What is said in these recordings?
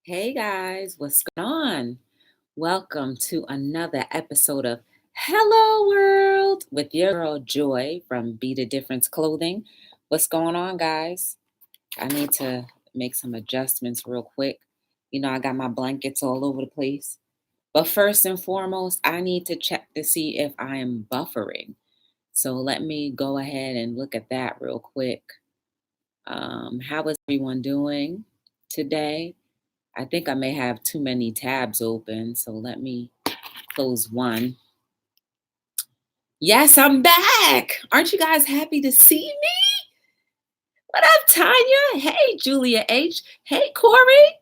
Hey guys, what's going on? Welcome to another episode of Hello World with your girl Joy from Be the Difference Clothing. What's going on, guys? I need to make some adjustments real quick. I got my blankets all over the place. But first and foremost, I need to check to see if I am buffering. So let me go ahead and look at that real quick. How is everyone doing today? I think I may have too many tabs open, so let me close one. Yes, I'm back. Aren't you guys happy to see me? What up, Tanya? Hey, Julia H. Hey, Corey.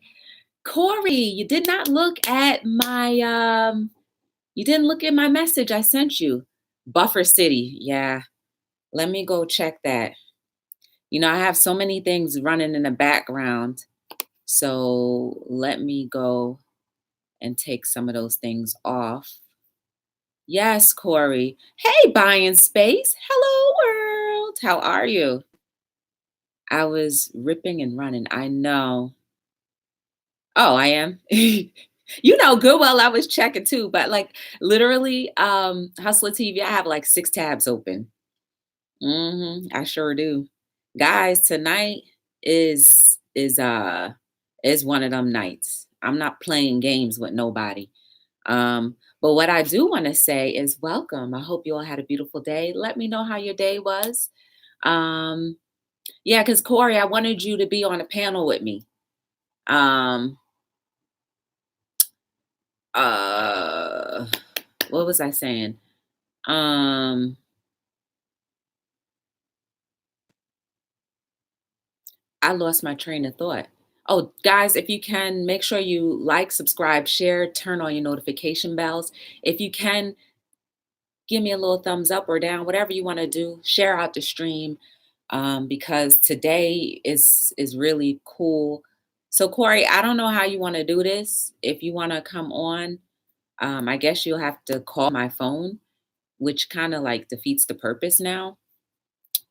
Corey, you did not look at my message I sent you. Buffer City. Yeah. Let me go check that. I have so many things running in the background. So let me go and take some of those things off. Yes, Corey. Hey, buying space. Hello, world. How are you? I was ripping and running. I know. Oh, I am. Good. Well, I was checking too, but like literally, Hustler TV, I have like 6 tabs open. I sure do. Guys, tonight is one of them nights. I'm not playing games with nobody. But what I do want to say is welcome. I hope you all had a beautiful day. Let me know how your day was. Um, yeah, because Corey, I wanted you to be on a panel with me. Um, uh, what was I saying? Um, I lost my train of thought. Oh, guys, if you can, make sure you like, subscribe, share, turn on your notification bells. If you can, give me a little thumbs up or down, whatever you want to do. Share out the stream because today is really cool. So Corey, I don't know how you want to do this. If you want to come on, I guess you'll have to call my phone, which kind of like defeats the purpose now.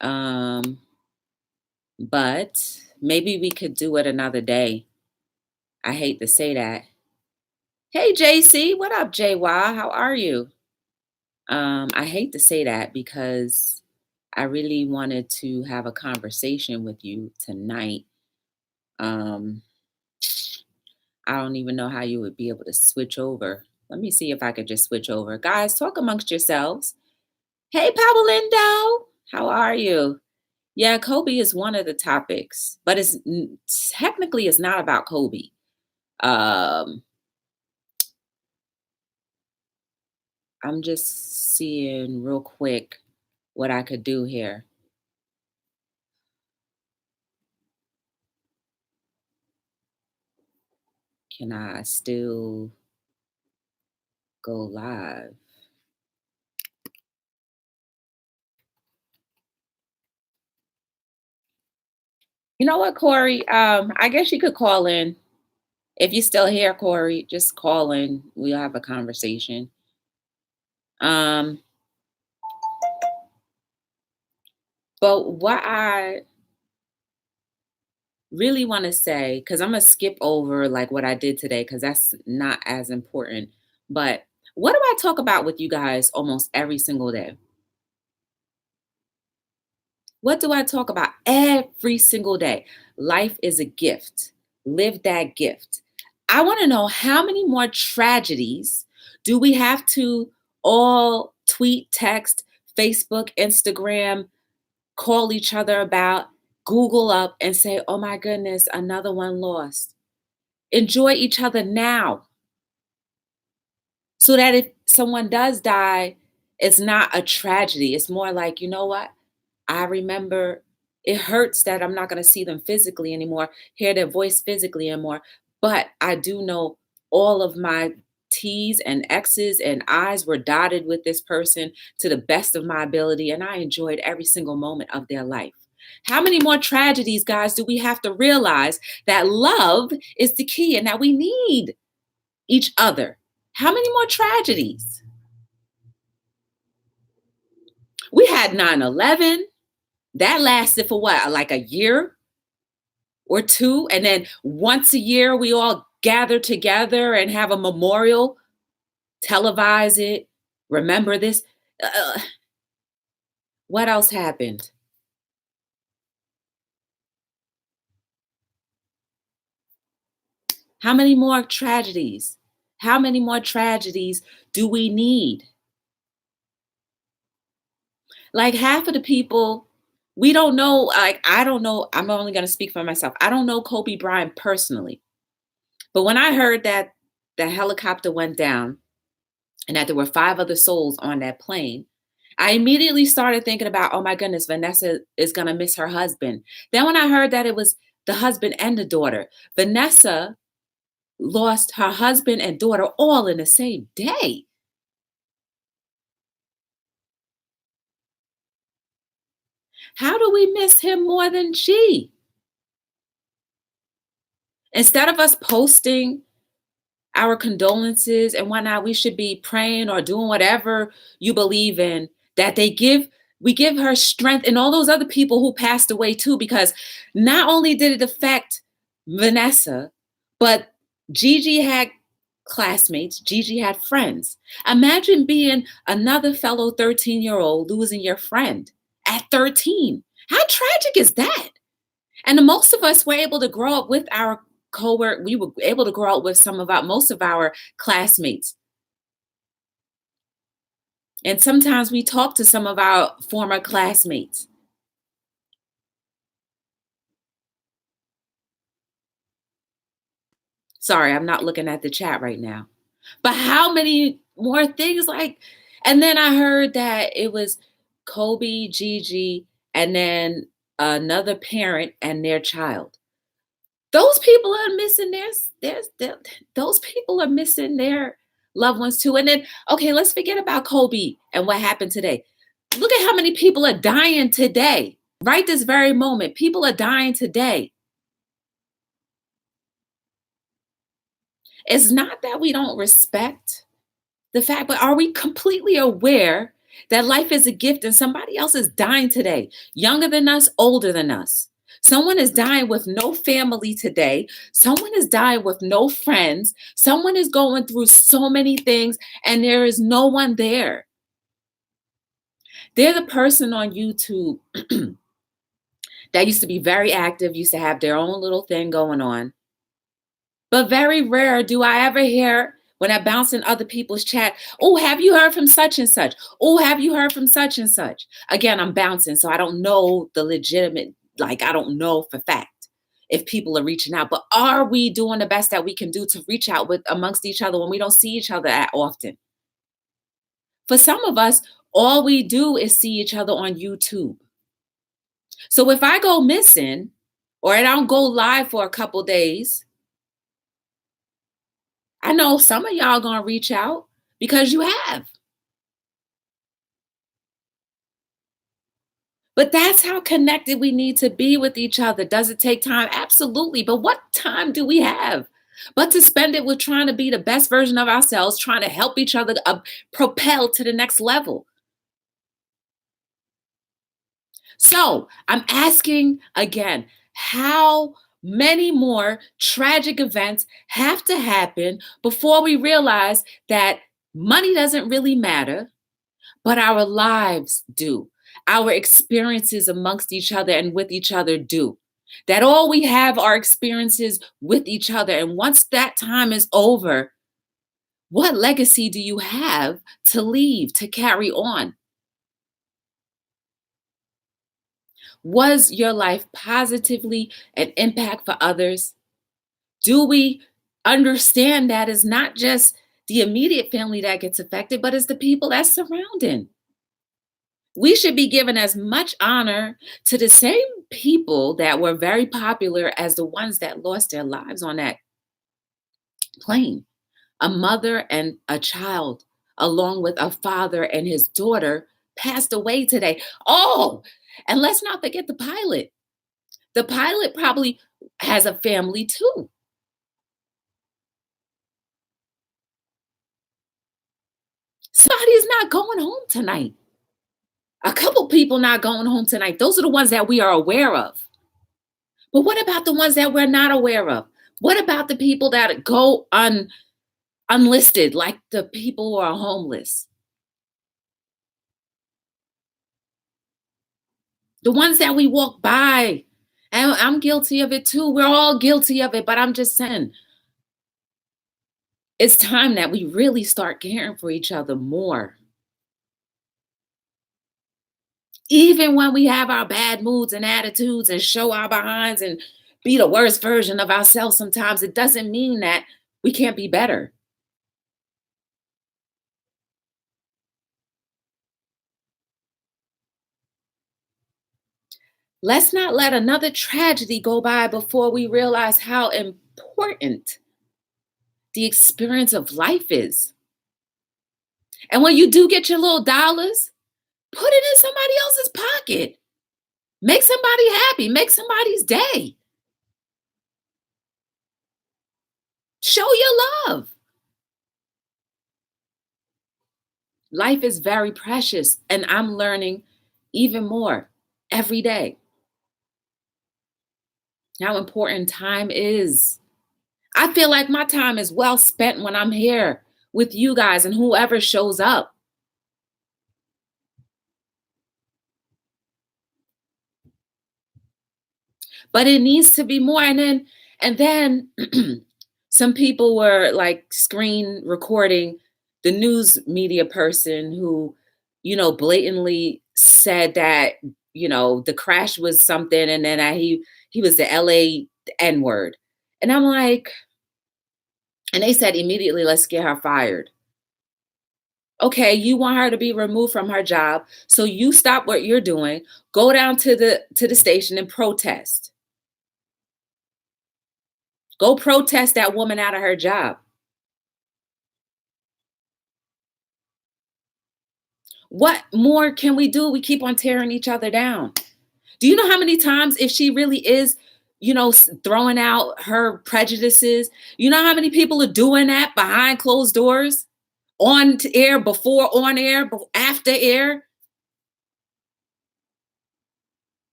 Um, but maybe we could do it another day. I hate to say that. Hey JC, what up, JY? How are you? I hate to say that because I really wanted to have a conversation with you tonight. Um, I don't even know how you would be able to switch over. Let me see if I could just switch over. Guys, talk amongst yourselves. Hey, Lindo, how are you? Yeah, Kobe is one of the topics, but technically it's not about Kobe. Um, I'm just seeing real quick what I could do here. Can I still go live? You know what, Corey? I guess you could call in. If you're still here, Corey, just call in. We'll have a conversation. Um, but what I really want to say, because I'm gonna skip over like what I did today, because that's not as important. But what do I talk about with you guys almost every single day? What do I talk about every single day? Life is a gift. Live that gift. I want to know how many more tragedies do we have to all tweet, text, Facebook, Instagram, call each other about, Google up and say, oh my goodness, another one lost. Enjoy each other now so that if someone does die, it's not a tragedy. It's more like, you know what? I remember it hurts that I'm not going to see them physically anymore, hear their voice physically anymore. But I do know all of my T's and X's and I's were dotted with this person to the best of my ability. And I enjoyed every single moment of their life. How many more tragedies, guys, do we have to realize that love is the key and that we need each other? How many more tragedies? We had 9/11. That lasted for what, like a year or two? And then once a year, we all gather together and have a memorial, televise it, remember this. Uh, what else happened? How many more tragedies? How many more tragedies do we need? Like half of the people, we don't know. Like, I don't know. I'm only going to speak for myself. I don't know Kobe Bryant personally. But when I heard that the helicopter went down and that there were 5 other souls on that plane, I immediately started thinking about, oh my goodness, Vanessa is going to miss her husband. Then when I heard that it was the husband and the daughter, Vanessa lost her husband and daughter all in the same day. How do we miss him more than she? Instead of us posting our condolences and whatnot, we should be praying or doing whatever you believe in, that we give her strength and all those other people who passed away too, because not only did it affect Vanessa, but Gigi had classmates, Gigi had friends. Imagine being another fellow 13-year-old losing your friend at 13. How tragic is that? And the most of us were able to grow up with our coworker. We were able to grow up with most of our classmates. And sometimes we talk to some of our former classmates. Sorry, I'm not looking at the chat right now. But how many more things like, and then I heard that it was Kobe, Gigi, and then another parent and their child. Those people are missing those people are missing their loved ones too. And then, okay, let's forget about Kobe and what happened today. Look at how many people are dying today. Right this very moment, people are dying today. It's not that we don't respect the fact, but are we completely aware that life is a gift and somebody else is dying today, younger than us, older than us? Someone is dying with no family today. Someone is dying with no friends. Someone is going through so many things and there is no one there. They're the person on YouTube that used to be very active, used to have their own little thing going on. But very rare do I ever hear when I bounce in other people's chat, oh, have you heard from such and such? Oh, have you heard from such and such? Again, I'm bouncing, so I don't know the legitimate, like, I don't know for fact if people are reaching out. But are we doing the best that we can do to reach out with amongst each other when we don't see each other that often? For some of us, all we do is see each other on YouTube. So if I go missing or I don't go live for a couple days, I know some of y'all gonna reach out because you have. But that's how connected we need to be with each other. Does it take time? Absolutely. But what time do we have? But to spend it with trying to be the best version of ourselves, trying to help each other propel to the next level. So I'm asking again, how many more tragic events have to happen before we realize that money doesn't really matter, but our lives do? Our experiences amongst each other and with each other do. That all we have are experiences with each other. And once that time is over, what legacy do you have to leave, to carry on? Was your life positively an impact for others? Do we understand that it's not just the immediate family that gets affected, but it's the people that's surrounding? We should be given as much honor to the same people that were very popular as the ones that lost their lives on that plane. A mother and a child, along with a father and his daughter, passed away today. Oh, and let's not forget the pilot. The pilot probably has a family too. Somebody's not going home tonight. A couple people not going home tonight. Those are the ones that we are aware of. But what about the ones that we're not aware of? What about the people that go unlisted, like the people who are homeless? The ones that we walk by. And I'm guilty of it too. We're all guilty of it, but I'm just saying, it's time that we really start caring for each other more. Even when we have our bad moods and attitudes and show our behinds and be the worst version of ourselves sometimes, it doesn't mean that we can't be better. Let's not let another tragedy go by before we realize how important the experience of life is. And when you do get your little dollars, put it in somebody else's pocket. Make somebody happy, make somebody's day. Show your love. Life is very precious, and I'm learning even more every day how important time is. I feel like my time is well spent when I'm here with you guys and whoever shows up. But it needs to be more. And then some people were like screen recording the news media person who, blatantly said that, the crash was something, and then he was the LA N word. And I'm like, and they said immediately, let's get her fired. Okay, you want her to be removed from her job, so you stop what you're doing, go down to the station and protest. Go protest that woman out of her job. What more can we do? We keep on tearing each other down. Do you know how many times, if she really is, throwing out her prejudices, you know how many people are doing that behind closed doors, air, before on air, after air?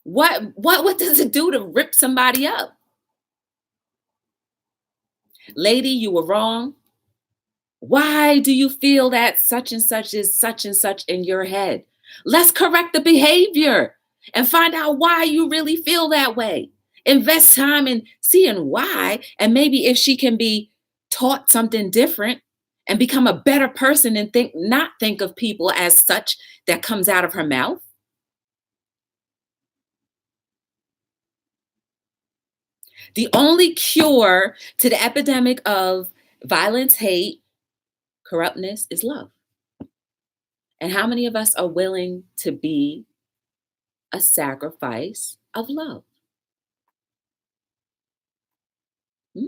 What does it do to rip somebody up? Lady, you were wrong. Why do you feel that such and such is such and such in your head? Let's correct the behavior and find out why you really feel that way. Invest time in seeing why, and maybe if she can be taught something different and become a better person and not think of people as such that comes out of her mouth. The only cure to the epidemic of violence, hate, corruptness is love. And how many of us are willing to be a sacrifice of love? Hmm?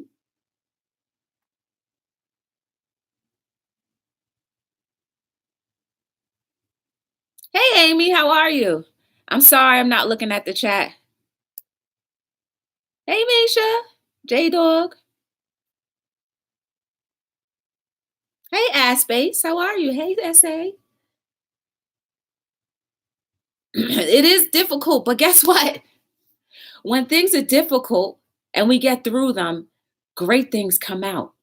Hey, Amy, how are you? I'm sorry, I'm not looking at the chat. Hey, Misha, J Dog. Hey, Aspace, how are you? Hey, SA. It is difficult, but guess what? When things are difficult and we get through them, great things come out.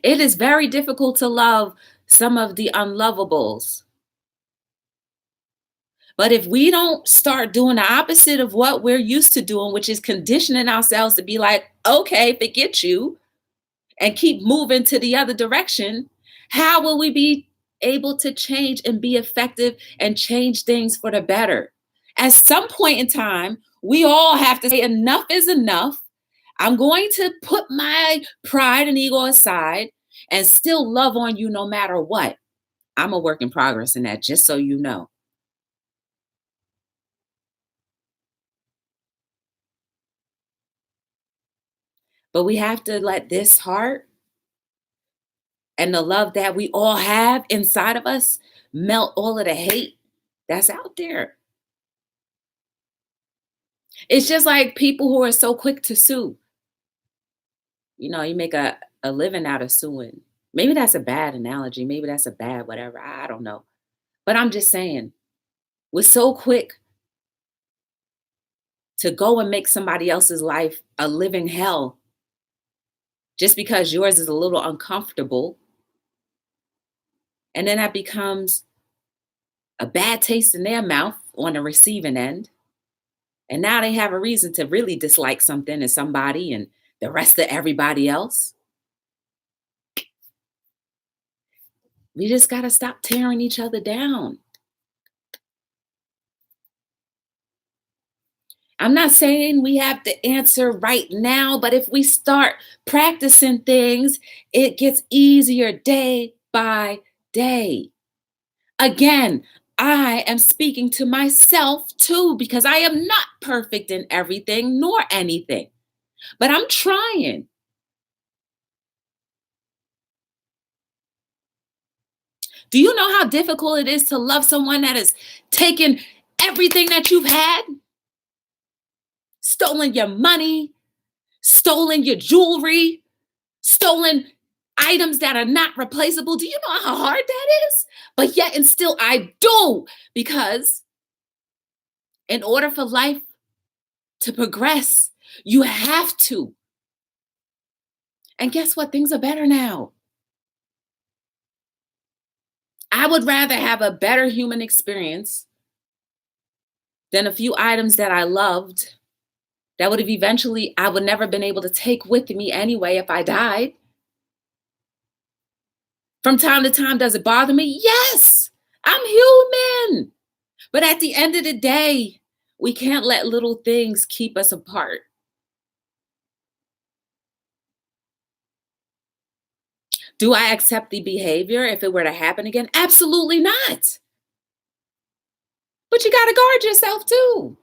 It is very difficult to love some of the unlovables. But if we don't start doing the opposite of what we're used to doing, which is conditioning ourselves to be like, okay, forget you, and keep moving to the other direction, how will we be able to change and be effective and change things for the better? At some point in time, we all have to say, enough is enough. I'm going to put my pride and ego aside and still love on you no matter what. I'm a work in progress in that, just so you know. But we have to let this heart and the love that we all have inside of us melt all of the hate that's out there. It's just like people who are so quick to sue. You make a living out of suing. Maybe that's a bad analogy. Maybe that's a bad whatever. I don't know. But I'm just saying, we're so quick to go and make somebody else's life a living hell just because yours is a little uncomfortable. And then that becomes a bad taste in their mouth on the receiving end. And now they have a reason to really dislike something and somebody and the rest of everybody else. We just got to stop tearing each other down. I'm not saying we have the answer right now, but if we start practicing things, it gets easier day by day. Again, I am speaking to myself too, because I am not perfect in everything nor anything, but I'm trying. Do you know how difficult it is to love someone that has taken everything that you've had, stolen your money, stolen your jewelry, stolen items that are not replaceable? Do you know how hard that is? But yet, and still, I do, because in order for life to progress, you have to. And guess what? Things are better now. I would rather have a better human experience than a few items that I loved that would have eventually, I would never been able to take with me anyway if I died. From time to time, does it bother me? Yes, I'm human. But at the end of the day, we can't let little things keep us apart. Do I accept the behavior if it were to happen again? Absolutely not. But you got to guard yourself too.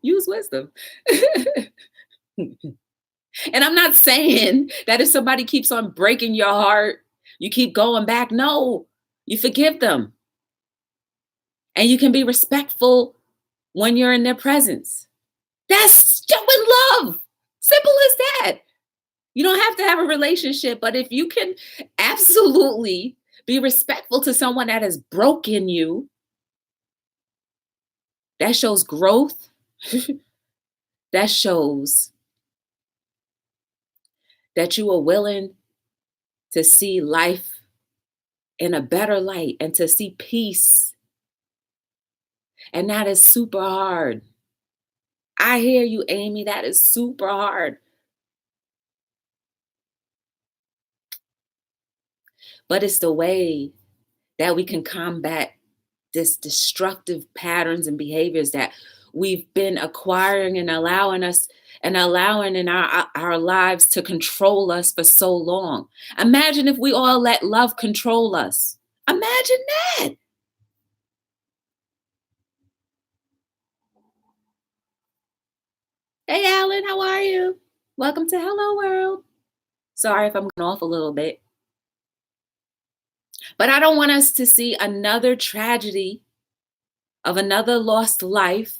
Use wisdom. And I'm not saying that if somebody keeps on breaking your heart, you keep going back. No, you forgive them. And you can be respectful when you're in their presence. That's showing love. Simple as that. You don't have to have a relationship, but if you can absolutely be respectful to someone that has broken you, that shows growth. That shows that you are willing to see life in a better light and to see peace. And that is super hard. I hear you, Amy. That is super hard. But it's the way that we can combat this destructive patterns and behaviors that we've been acquiring and allowing in our lives to control us for so long. Imagine if we all let love control us. Imagine that. Hey, Alan, how are you? Welcome to Hello World. Sorry if I'm going off a little bit. But I don't want us to see another tragedy of another lost life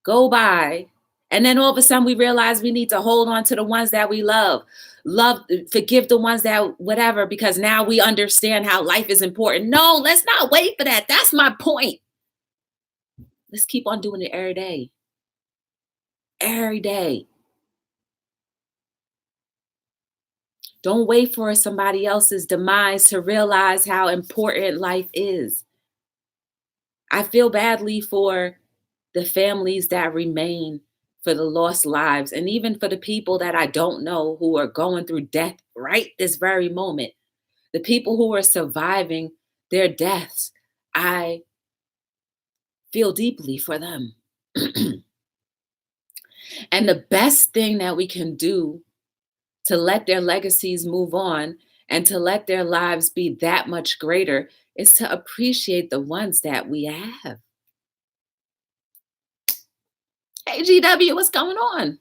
go by. And then all of a sudden we realize we need to hold on to the ones that we love. Love, forgive the ones that whatever, because now we understand how life is important. No, let's not wait for that. That's my point. Let's keep on doing it every day. Every day. Don't wait for somebody else's demise to realize how important life is. I feel badly for the families that remain, for the lost lives, and even for the people that I don't know who are going through death right this very moment. The people who are surviving their deaths, I feel deeply for them. And the best thing that we can do to let their legacies move on and to let their lives be that much greater is to appreciate the ones that we have. Hey, GW, what's going on?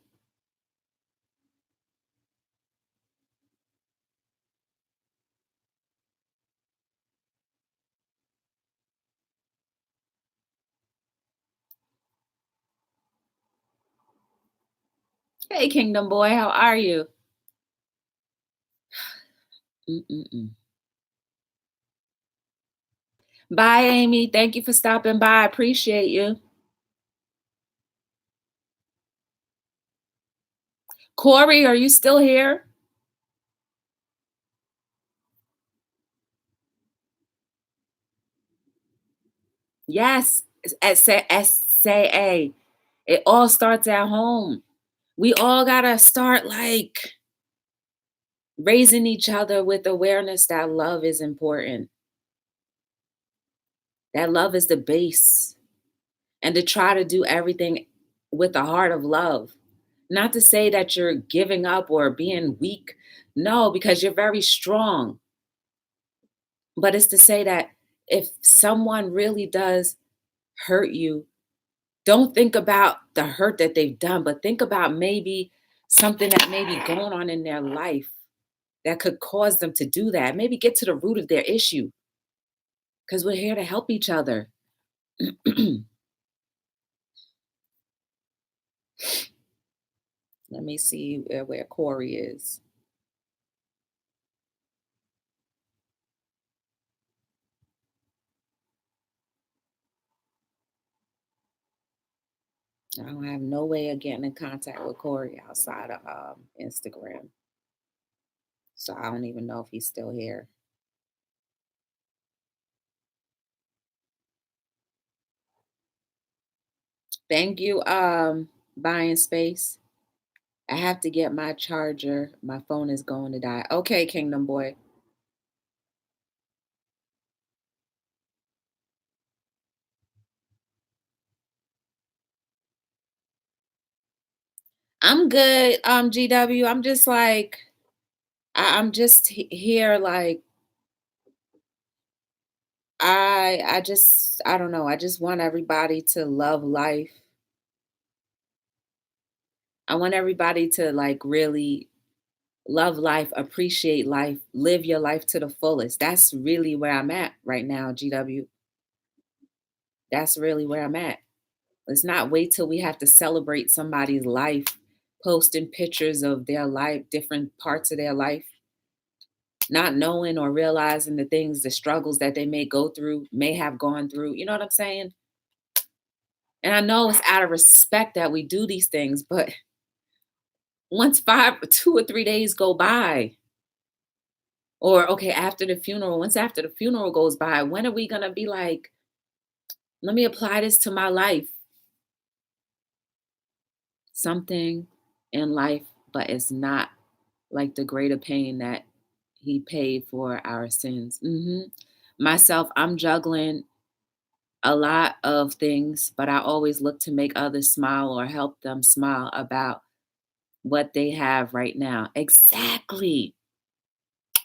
Hey, Kingdom Boy, how are you? Mm-mm-mm. Bye, Amy. Thank you for stopping by. I appreciate you. Corey, are you still here? Yes. SAA. It all starts at home. We all gotta start like raising each other with awareness that love is important. That love is the base. And to try to do everything with a heart of love. Not to say that you're giving up or being weak. No, because you're very strong. But it's to say that if someone really does hurt you, don't think about the hurt that they've done, but think about maybe something that may be going on in their life that could cause them to do that. Maybe get to the root of their issue because we're here to help each other. Let me see where Corey is. I don't have no way of getting in contact with Corey outside of Instagram. So I don't even know if he's still here. Thank you, buying space. I have to get my charger. My phone is going to die. Okay, Kingdom Boy. I'm good, GW. I'm just like, I'm just here like I don't know. I just want everybody to love life. I want everybody to like really love life, appreciate life, live your life to the fullest. That's really where I'm at right now, GW. That's really where I'm at. Let's not wait till we have to celebrate somebody's life, posting pictures of their life, different parts of their life, not knowing or realizing the things, the struggles that they may go through, may have gone through. You know what I'm saying? And I know it's out of respect that we do these things, but once 2 or 3 days go by, or okay, after the funeral, once after the funeral goes by, when are we going to be like, let me apply this to my life? Something in life, but it's not like the greater pain that he paid for our sins. Myself, I'm juggling a lot of things, but I always look to make others smile or help them smile about what they have right now. Exactly.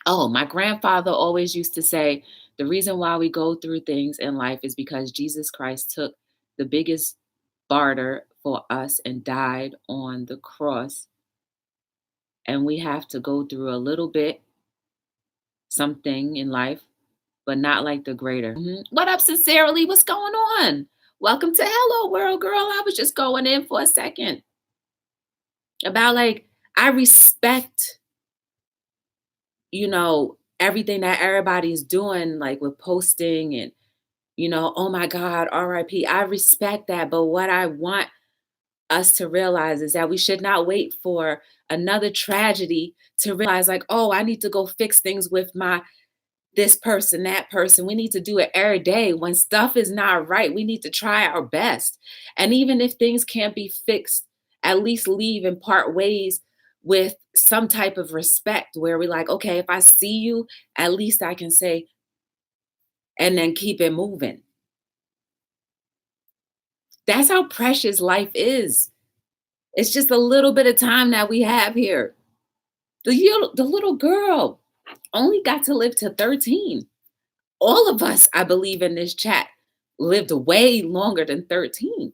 Oh, my grandfather always used to say the reason why we go through things in life is because Jesus Christ took the biggest barter for us and died on the cross. And we have to go through a little bit, something in life, but not like the greater. What up, sincerely? What's going on? Welcome to Hello World, girl. I was just going in for a second about like, I respect, everything that everybody's doing, like with posting and, oh my God, RIP. I respect that. But what I want us to realize is that we should not wait for another tragedy to realize, like, oh, I need to go fix things with my this person, that person. We need to do it every day. When stuff is not right, we need to try our best. And even if things can't be fixed, at least leave and part ways with some type of respect where we're like, okay, if I see you, at least I can say, and then keep it moving. That's how precious life is. It's just a little bit of time that we have here. The little girl only got to live to 13. All of us, I believe, in this chat lived way longer than 13.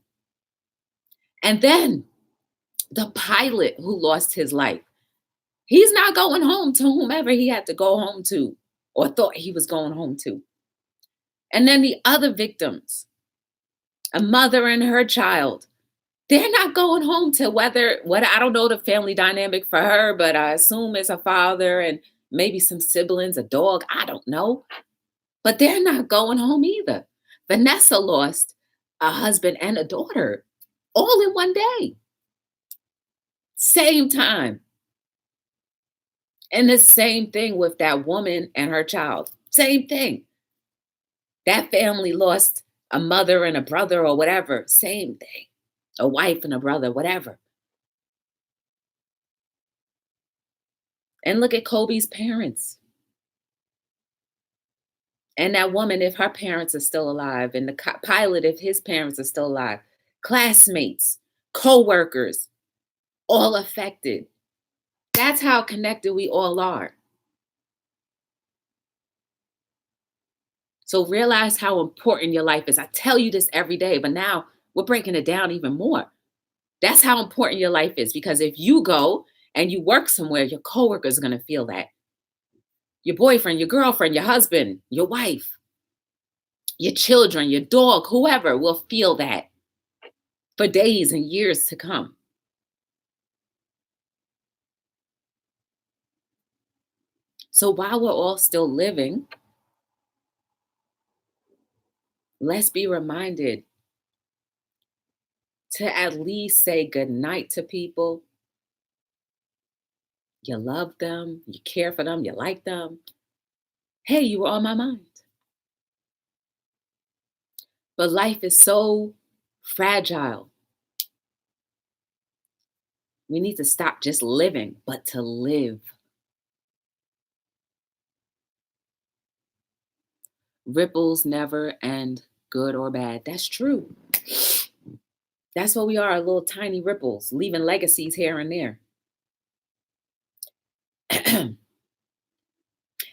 And then the pilot who lost his life, he's not going home to whomever he had to go home to or thought he was going home to. And then the other victims, a mother and her child, they're not going home to what I don't know the family dynamic for her, but I assume it's a father and maybe some siblings, a dog. I don't know. But they're not going home either. Vanessa lost a husband and a daughter all in one day, same time. And the same thing with that woman and her child. Same thing. That family lost a mother and a brother or whatever. Same thing. A wife and a brother, whatever. And look at Kobe's parents. And that woman, if her parents are still alive, and the pilot, if his parents are still alive, classmates, co workers, all affected. That's how connected we all are. So realize how important your life is. I tell you this every day, but now we're breaking it down even more. That's how important your life is, because if you go and you work somewhere, your coworkers are going to feel that. Your boyfriend, your girlfriend, your husband, your wife, your children, your dog, whoever will feel that for days and years to come. So while we're all still living, let's be reminded to at least say goodnight to people. You love them, you care for them, you like them. Hey, you were on my mind. But life is so fragile. We need to stop just living, but to live. Ripples never end, good or bad. That's true. That's what we are, little tiny ripples, leaving legacies here and there.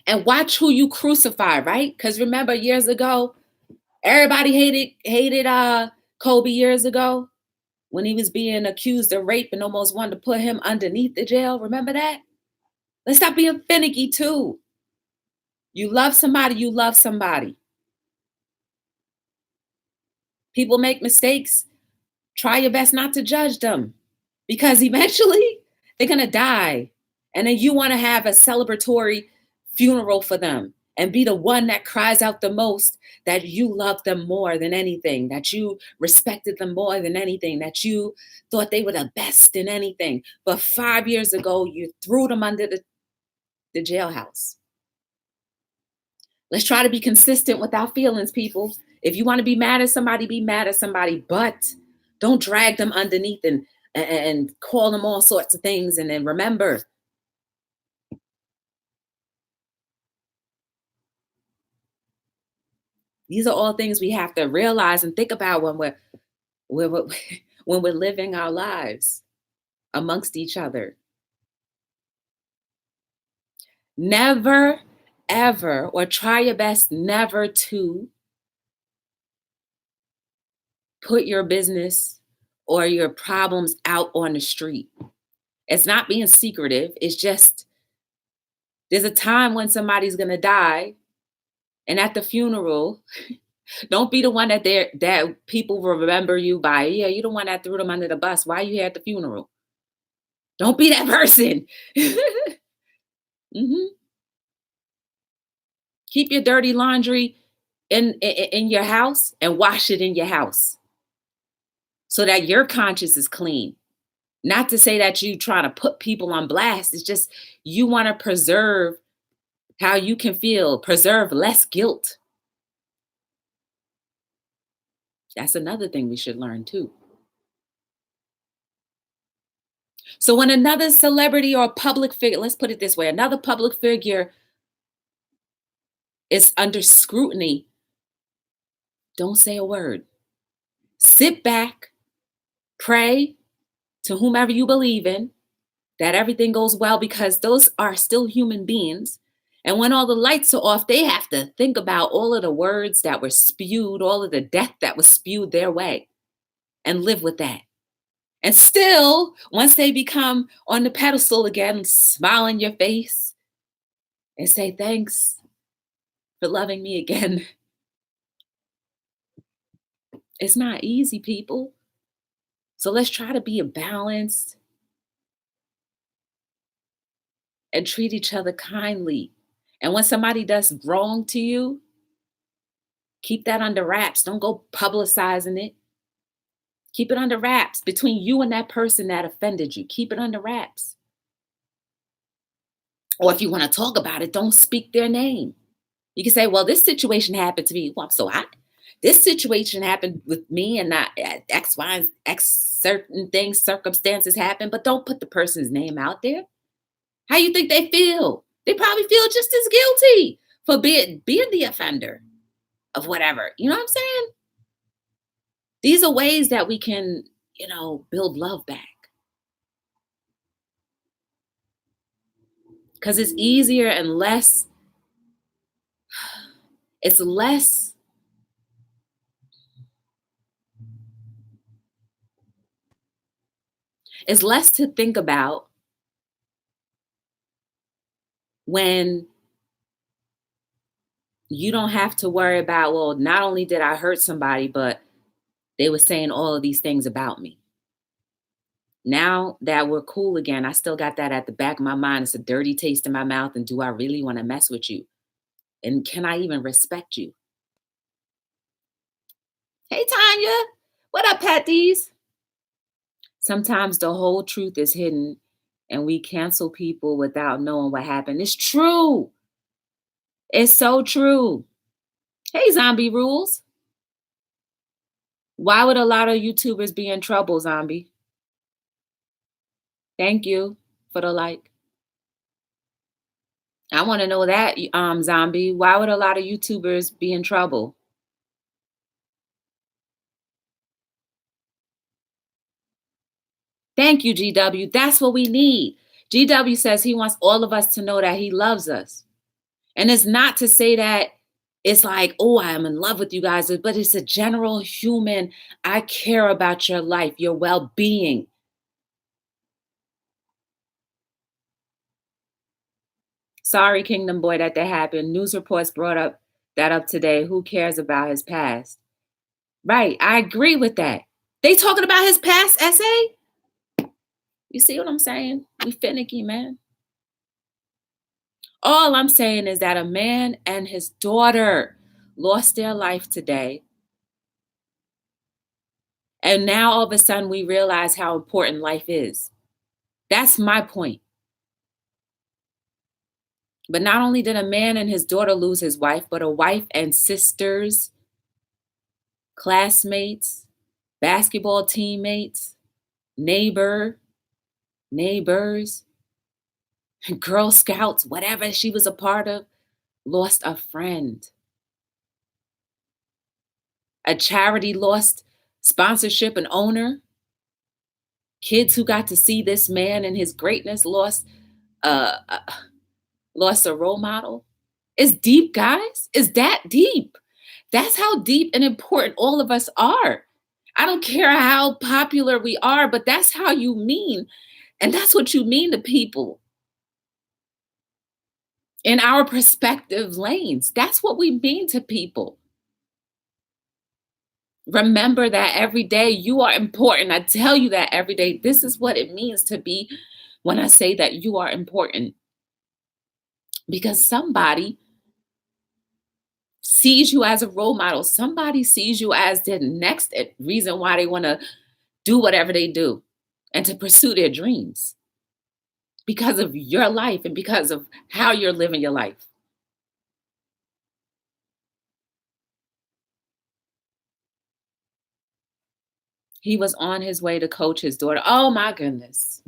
And watch who you crucify, right? Because remember years ago, everybody hated Kobe years ago when he was being accused of rape and almost wanted to put him underneath the jail. Remember that? Let's stop being finicky too. You love somebody, you love somebody. People make mistakes. Try your best not to judge them, because eventually they're going to die. And then you want to have a celebratory funeral for them and be the one that cries out the most that you love them more than anything, that you respected them more than anything, that you thought they were the best in anything. But 5 years ago, you threw them under the jailhouse. Let's try to be consistent with our feelings, people. If you want to be mad at somebody, be mad at somebody, but don't drag them underneath and call them all sorts of things. And then remember, these are all things we have to realize and think about when we're living our lives amongst each other. Never, ever, or try your best never to put your business or your problems out on the street. It's not being secretive. It's just there's a time when somebody's gonna die, and at the funeral, don't be the one that people will remember you by. Yeah, you're the one that threw them under the bus. Why are you here at the funeral? Don't be that person. Hmm. Keep your dirty laundry in your house and wash it in your house so that your conscience is clean. Not to say that you trying to put people on blast. It's just you want to preserve how you can feel, preserve less guilt. That's another thing we should learn too. So when another celebrity or public figure, let's put it this way, another public figure is under scrutiny, don't say a word. Sit back, pray to whomever you believe in, that everything goes well, because those are still human beings. And when all the lights are off, they have to think about all of the words that were spewed, all of the death that was spewed their way, and live with that. And still, once they become on the pedestal again, smile in your face and say, thanks for loving me again. It's not easy, people. So let's try to be balanced and treat each other kindly. And when somebody does wrong to you, Keep that under wraps. Don't go publicizing it. Keep it under wraps between you and that person that offended you. Keep it under wraps. Or if you want to talk about it, don't speak their name. You can say, well, this situation happened to me. Well, I'm so hot. This situation happened with me and not X, Y, X certain things, circumstances happen, but don't put the person's name out there. How you think they feel? They probably feel just as guilty for being the offender of whatever. You know what I'm saying? These are ways that we can, build love back. Because it's easier and less, it's less, it's less to think about when you don't have to worry about, well, not only did I hurt somebody, but they were saying all of these things about me. Now that we're cool again, I still got that at the back of my mind. It's a dirty taste in my mouth. And do I really want to mess with you? And can I even respect you? Hey, Tanya. What up, Patties? Sometimes the whole truth is hidden and we cancel people without knowing what happened. It's true. It's so true. Hey, Zombie Rules. Why would a lot of YouTubers be in trouble, Zombie? Thank you for the like. I want to know that, Zombie. Why would a lot of YouTubers be in trouble? Thank you, GW. That's what we need. GW says he wants all of us to know that he loves us. And it's not to say that it's like, oh, I'm in love with you guys, but it's a general human, I care about your life, your well-being. Sorry, Kingdom Boy, that happened. News reports brought that up today. Who cares about his past? Right. I agree with that. They talking about his past essay? You see what I'm saying? We finicky, man. All I'm saying is that a man and his daughter lost their life today. And now all of a sudden we realize how important life is. That's my point. But not only did a man and his daughter lose his wife, but a wife and sisters, classmates, basketball teammates, neighbors, Girl Scouts, whatever she was a part of, lost a friend. A charity lost sponsorship and owner. Kids who got to see this man and his greatness lost a role model. It's deep, guys. It's that deep. That's how deep and important all of us are. I don't care how popular we are, but that's how you mean. And that's what you mean to people. In our perspective lanes, that's what we mean to people. Remember that every day you are important. I tell you that every day. This is what it means to be when I say that you are important. Because somebody sees you as a role model. Somebody sees you as the next reason why they want to do whatever they do and to pursue their dreams because of your life and because of how you're living your life. He was on his way to coach his daughter. Oh my goodness.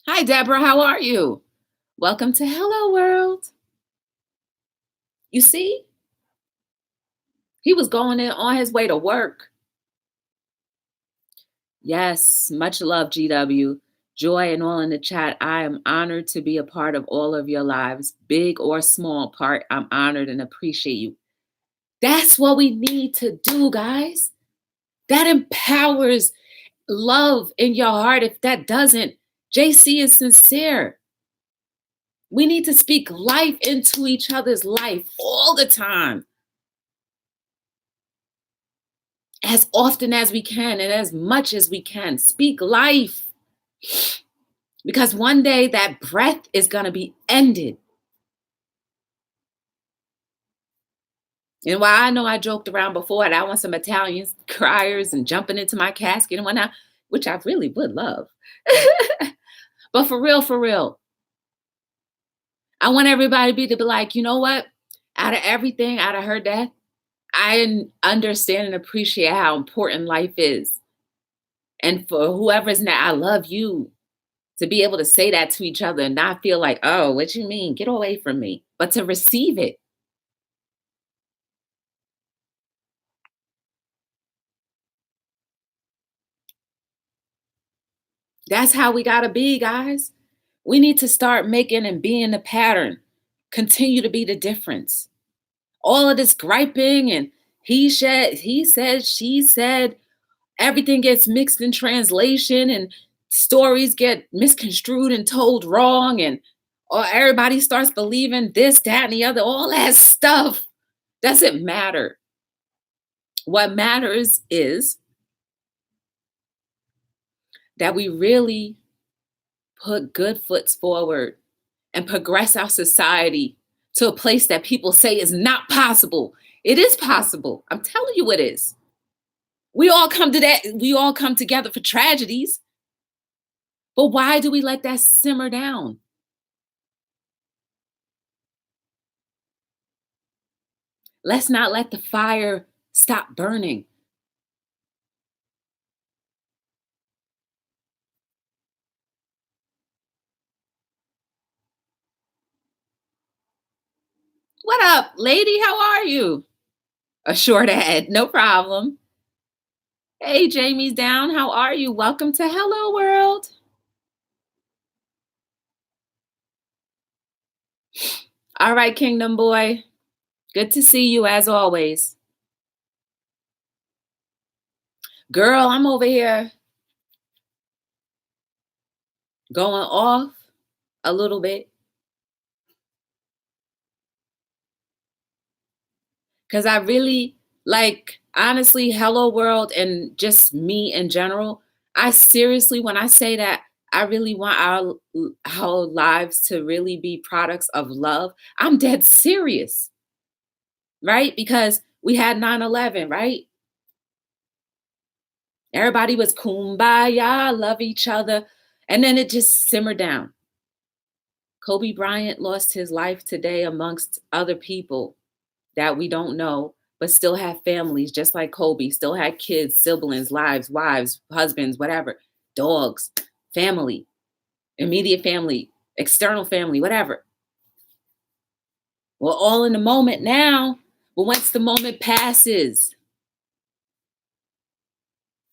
Hi, Deborah. How are you? Welcome to Hello World. You see? He was going in on his way to work. Yes, much love, GW. Joy and all in the chat. I am honored to be a part of all of your lives, big or small part. I'm honored and appreciate you. That's what we need to do, guys. That empowers love in your heart. If that doesn't, JC is sincere. We need to speak life into each other's life all the time. As often as we can and as much as we can. Speak life. Because one day that breath is going to be ended. And while I know I joked around before that I want some Italian criers and jumping into my casket and whatnot, which I really would love. But for real, I want everybody to be like, you know what? Out of everything, out of her death, I understand and appreciate how important life is. And for whoever's now, I love you, to be able to say that to each other and not feel like, oh, what you mean? Get away from me. But to receive it. That's how we got to be, guys. We need to start making and being the pattern, continue to be the difference. All of this griping and he said, she said, everything gets mixed in translation and stories get misconstrued and told wrong and or everybody starts believing this, that, and the other, all that stuff doesn't matter. What matters is that we really put good foots forward and progress our society to a place that people say is not possible. It is possible. I'm telling you it is. We all come together for tragedies. But why do we let that simmer down? Let's not let the fire stop burning. What up, lady? How are you? A short ad, no problem. Hey, Jamie's down. How are you? Welcome to Hello World. All right, Kingdom Boy. Good to see you as always. Girl, I'm over here going off a little bit because I really like, honestly, Hello World and just me in general. I seriously, when I say that, I really want our lives to really be products of love. I'm dead serious, right? Because we had 9/11, right? Everybody was kumbaya, love each other. And then it just simmered down. Kobe Bryant lost his life today amongst other people that we don't know, but still have families, just like Kobe, still had kids, siblings, lives, wives, husbands, whatever, dogs, family, immediate family, external family, whatever. We're all in the moment now, but once the moment passes,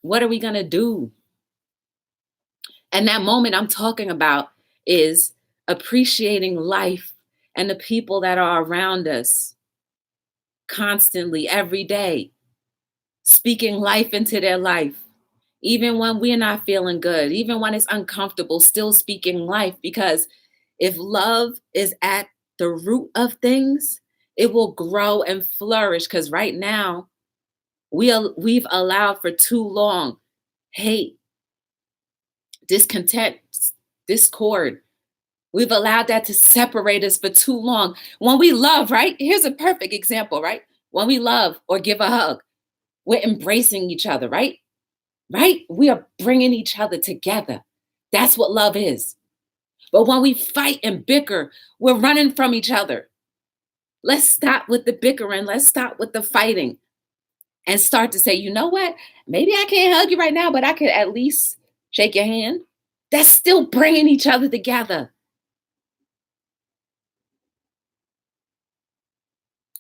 what are we going to do? And that moment I'm talking about is appreciating life and the people that are around us constantly, every day, speaking life into their life. Even when we're not feeling good, even when it's uncomfortable, still speaking life. Because if love is at the root of things, it will grow and flourish. Because right now, we've allowed for too long hate, discontent, discord. We've allowed that to separate us for too long. When we love, right? Here's a perfect example, right? When we love or give a hug, we're embracing each other, right? Right? We are bringing each other together. That's what love is. But when we fight and bicker, we're running from each other. Let's stop with the bickering. Let's stop with the fighting and start to say, you know what? Maybe I can't hug you right now, but I could at least shake your hand. That's still bringing each other together.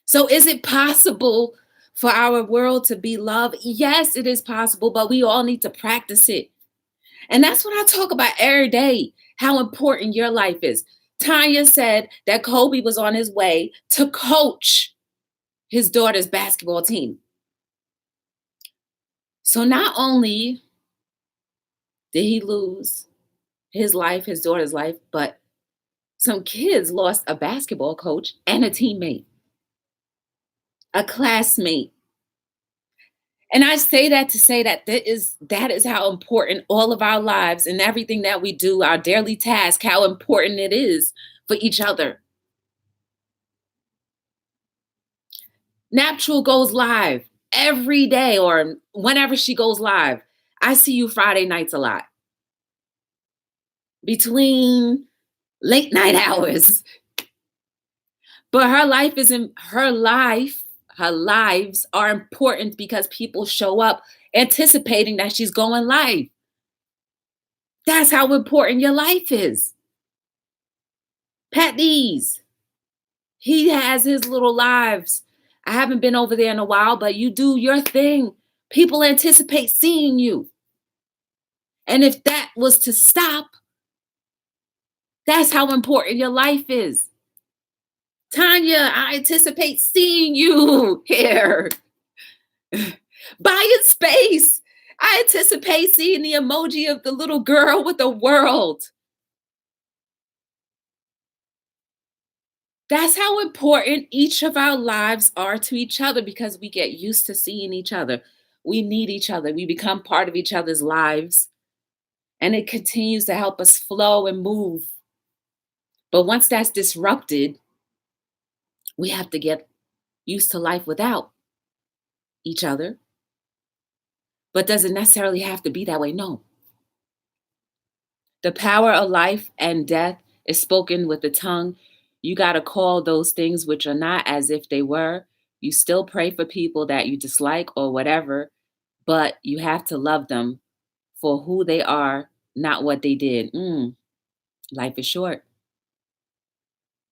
So, is it possible for our world to be love? Yes, it is possible, but we all need to practice it. And that's what I talk about every day, how important your life is. Tanya said that Kobe was on his way to coach his daughter's basketball team. So not only did he lose his life, his daughter's life, but some kids lost a basketball coach and a teammate, a classmate. And I say that to say that that is how important all of our lives and everything that we do, our daily task, how important it is for each other. Natural goes live every day or whenever she goes live. I see you Friday nights a lot between late night hours. But her lives are important because people show up anticipating that she's going live. That's how important your life is. Pat D's, he has his little lives. I haven't been over there in a while, but you do your thing. People anticipate seeing you. And if that was to stop, that's how important your life is. Tanya, I anticipate seeing you here. Buying space. I anticipate seeing the emoji of the little girl with the world. That's how important each of our lives are to each other because we get used to seeing each other. We need each other. We become part of each other's lives. And it continues to help us flow and move. But once that's disrupted, we have to get used to life without each other. But does it necessarily have to be that way? No. The power of life and death is spoken with the tongue. You got to call those things which are not as if they were. You still pray for people that you dislike or whatever, but you have to love them for who they are, not what they did. Life is short.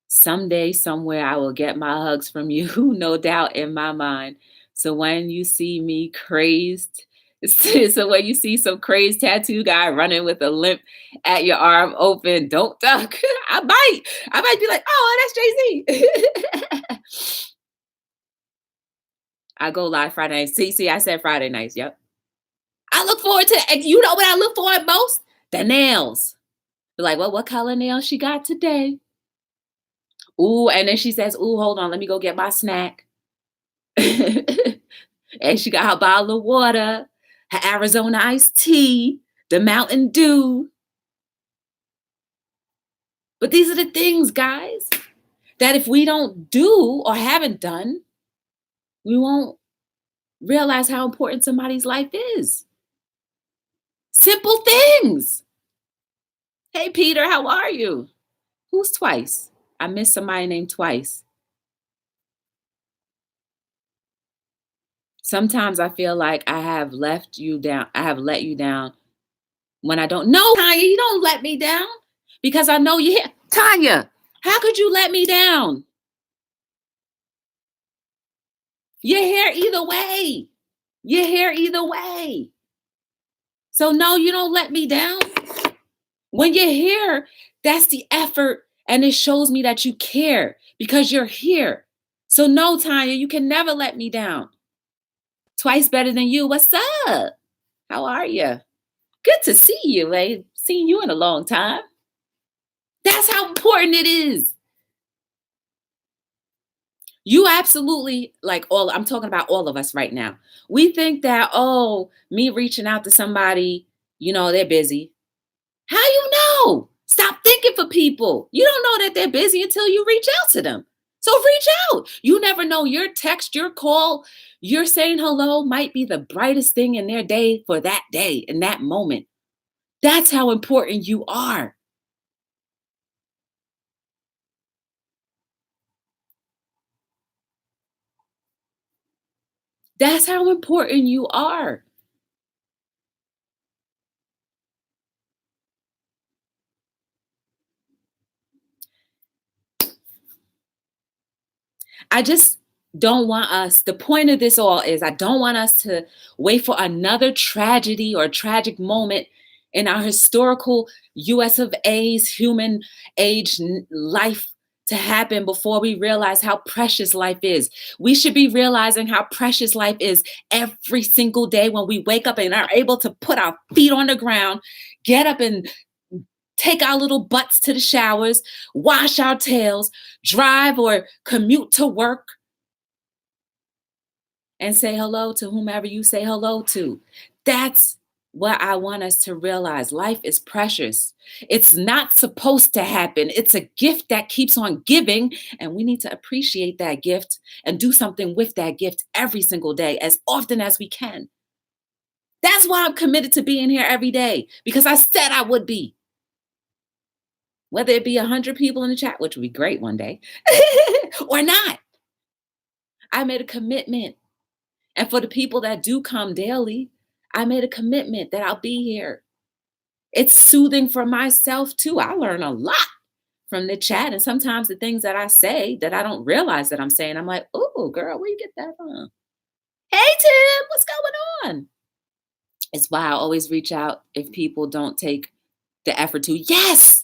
Someday, somewhere, I will get my hugs from you, no doubt in my mind. So when you see me crazed, so when you see some crazed tattoo guy running with a limp at your arm open, don't duck. I might be like, oh, that's Jay-Z. I go live Friday nights. See, I said Friday nights. Yep. I look forward to, and you know what I look for most? The nails. Be like, well, what color nails she got today? Ooh, and then she says, ooh, hold on, let me go get my snack. And she got her bottle of water, her Arizona iced tea, the Mountain Dew. But these are the things, guys, that if we don't do or haven't done, we won't realize how important somebody's life is. Simple things. Hey, Peter, how are you? Who's Twice? I missed somebody named Twice. Sometimes I feel like I have left you down. I have let you down when I don't. No, Tanya, you don't let me down because I know you're here. Tanya, how could you let me down? You're here either way. You're here either way. So no, you don't let me down. When you're here, that's the effort and it shows me that you care because you're here. So no, Tanya, you can never let me down. Twice better than you. What's up? How are you? Good to see you. I ain't seen you in a long time. That's how important it is. You absolutely, I'm talking about all of us right now. We think that, oh, me reaching out to somebody, they're busy. How you know? Stop thinking for people. You don't know that they're busy until you reach out to them. So reach out. You never know. Your text, your call, you're saying hello might be the brightest thing in their day for that day, in that moment. That's how important you are. That's how important you are. I just don't want us, the point of this all is I don't want us to wait for another tragedy or tragic moment in our historical US of A's human age life to happen before we realize how precious life is. We should be realizing how precious life is every single day when we wake up and are able to put our feet on the ground, get up and take our little butts to the showers, wash our tails, drive or commute to work, and say hello to whomever you say hello to. That's what I want us to realize. Life is precious. It's not supposed to happen. It's a gift that keeps on giving, and we need to appreciate that gift and do something with that gift every single day, as often as we can. That's why I'm committed to being here every day, because I said I would be. Whether it be 100 people in the chat, which would be great one day, or not. I made a commitment. And for the people that do come daily, I made a commitment that I'll be here. It's soothing for myself too. I learn a lot from the chat. And sometimes the things that I say that I don't realize that I'm saying, I'm like, oh, girl, where you get that from? Hey, Tim, what's going on? It's why I always reach out if people don't take the effort to. Yes.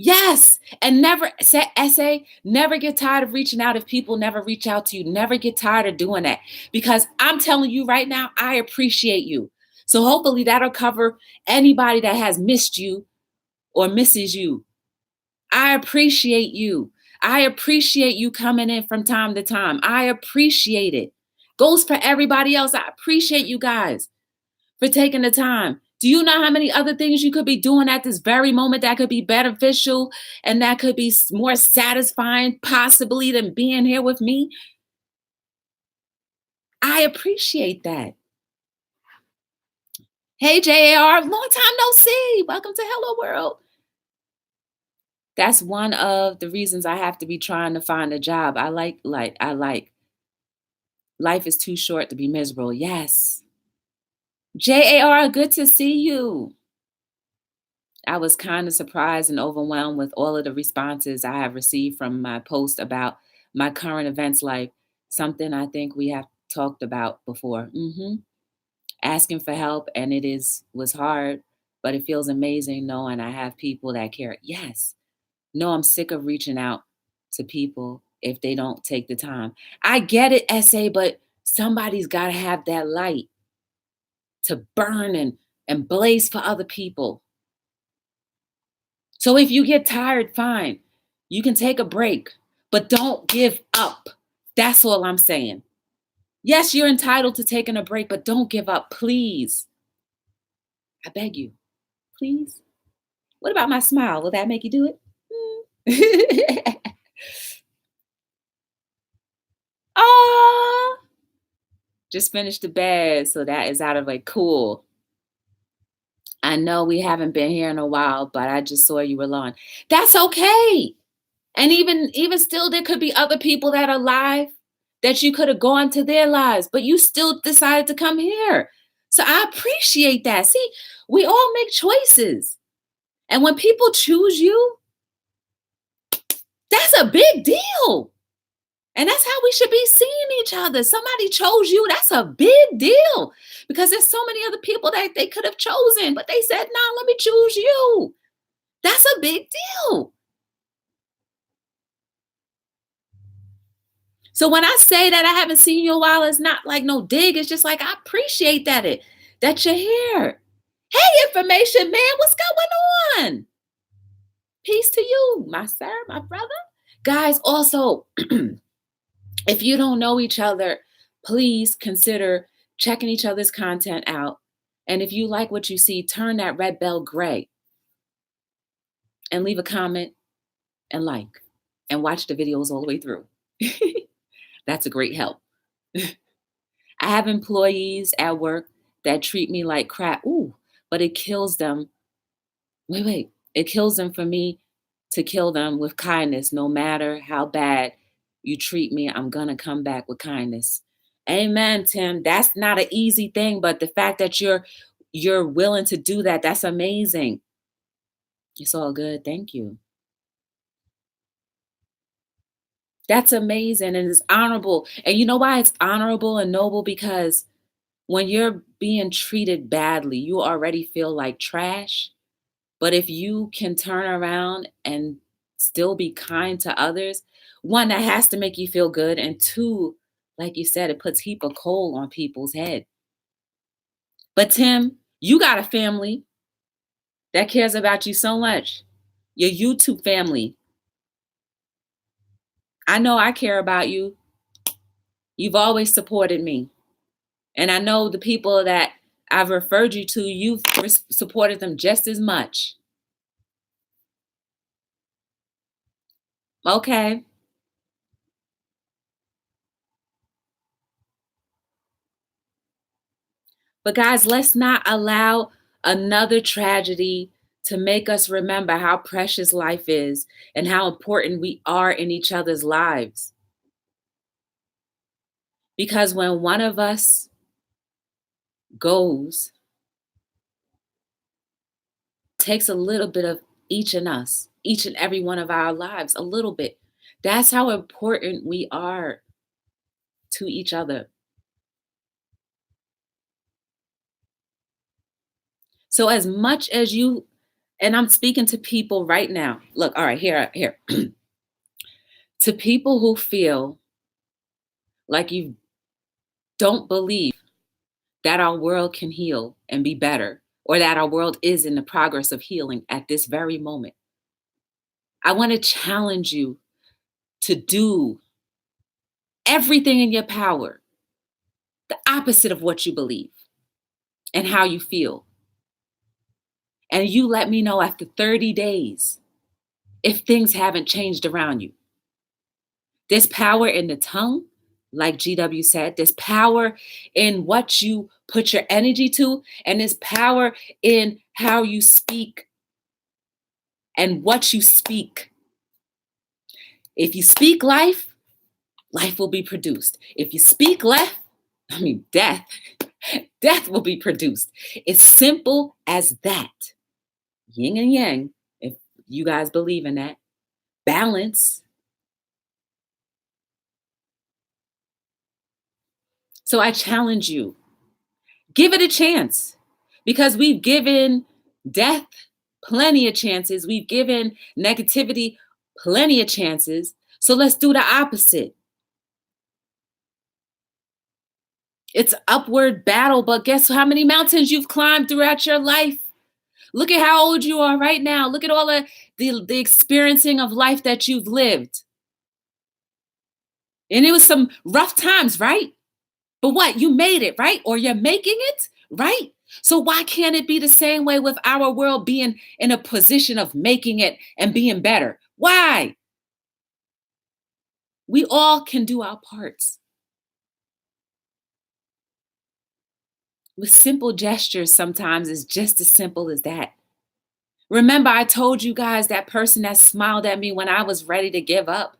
Yes. And never say essay, never get tired of reaching out if people never reach out to you. Never get tired of doing that. Because I'm telling you right now, I appreciate you. So hopefully that'll cover anybody that has missed you or misses you. I appreciate you. I appreciate you coming in from time to time. I appreciate it. Goes for everybody else. I appreciate you guys for taking the time. Do you know how many other things you could be doing at this very moment that could be beneficial and that could be more satisfying, possibly, than being here with me? I appreciate that. Hey, JAR, long time no see. Welcome to Hello World. That's one of the reasons I have to be trying to find a job. I like. Life is too short to be miserable. Yes. JAR, good to see you. I was kind of surprised and overwhelmed with all of the responses I have received from my post about my current events life, something I think we have talked about before. Asking for help, and was hard, but it feels amazing knowing I have people that care. Yes. No, I'm sick of reaching out to people if they don't take the time. I get it, SA, but somebody's got to have that light to burn and blaze for other people. So if you get tired, fine. You can take a break, but don't give up. That's all I'm saying. Yes, you're entitled to taking a break, but don't give up, please. I beg you, please. What about my smile? Will that make you do it? Oh, just finished the bed, so that is out of the way. Cool. I know we haven't been here in a while, but I just saw you were on. That's okay. And even still, there could be other people that are alive that you could have gone to their lives, but you still decided to come here. So I appreciate that. See, we all make choices. And when people choose you, that's a big deal. And that's how we should be seeing each other. Somebody chose you. That's a big deal. Because there's so many other people that they could have chosen, but they said, nah, let me choose you. That's a big deal. So when I say that I haven't seen you in a while, it's not like no dig. It's just like I appreciate that you're here. Hey, information man, what's going on? Peace to you, my sir, my brother. Guys, also, if you don't know each other, please consider checking each other's content out. And if you like what you see, turn that red bell gray and leave a comment and like and watch the videos all the way through. That's a great help. I have employees at work that treat me like crap. Ooh, but it kills them. Wait. It kills them for me to kill them with kindness. No matter how bad you treat me, I'm going to come back with kindness. Amen, Tim. That's not an easy thing, but the fact that you're willing to do that, that's amazing. It's all good. Thank you. That's amazing and it's honorable. And you know why it's honorable and noble? Because when you're being treated badly, you already feel like trash. But if you can turn around and still be kind to others, one, that has to make you feel good. And two, like you said, it puts heap of coal on people's head. But Tim, you got a family that cares about you so much. Your YouTube family. I know I care about you. You've always supported me. And I know the people that I've referred you to, you've supported them just as much. Okay. But guys, let's not allow another tragedy to make us remember how precious life is and how important we are in each other's lives. Because when one of us goes, it takes a little bit of each in us, each and every one of our lives, a little bit. That's how important we are to each other. So as much as you, and I'm speaking to people right now. Look, all right, here. To people who feel like you don't believe that our world can heal and be better, or that our world is in the progress of healing at this very moment, I want to challenge you to do everything in your power, the opposite of what you believe and how you feel. And you let me know after 30 days if things haven't changed around you. There's power in the tongue, like GW said. There's power in what you put your energy to, and there's power in how you speak and what you speak. If you speak life, life will be produced. If you speak death, death will be produced. It's simple as that. Yin and yang, if you guys believe in that. Balance. So I challenge you, give it a chance, because we've given death plenty of chances. We've given negativity plenty of chances. So let's do the opposite. It's upward battle, but guess how many mountains you've climbed throughout your life? Look at how old you are right now. Look at all of the experiencing of life that you've lived. And it was some rough times, right? But what? You made it, right? Or you're making it, right? So why can't it be the same way with our world being in a position of making it and being better? Why? We all can do our parts. With simple gestures, sometimes it's just as simple as that. Remember, I told you guys that person that smiled at me when I was ready to give up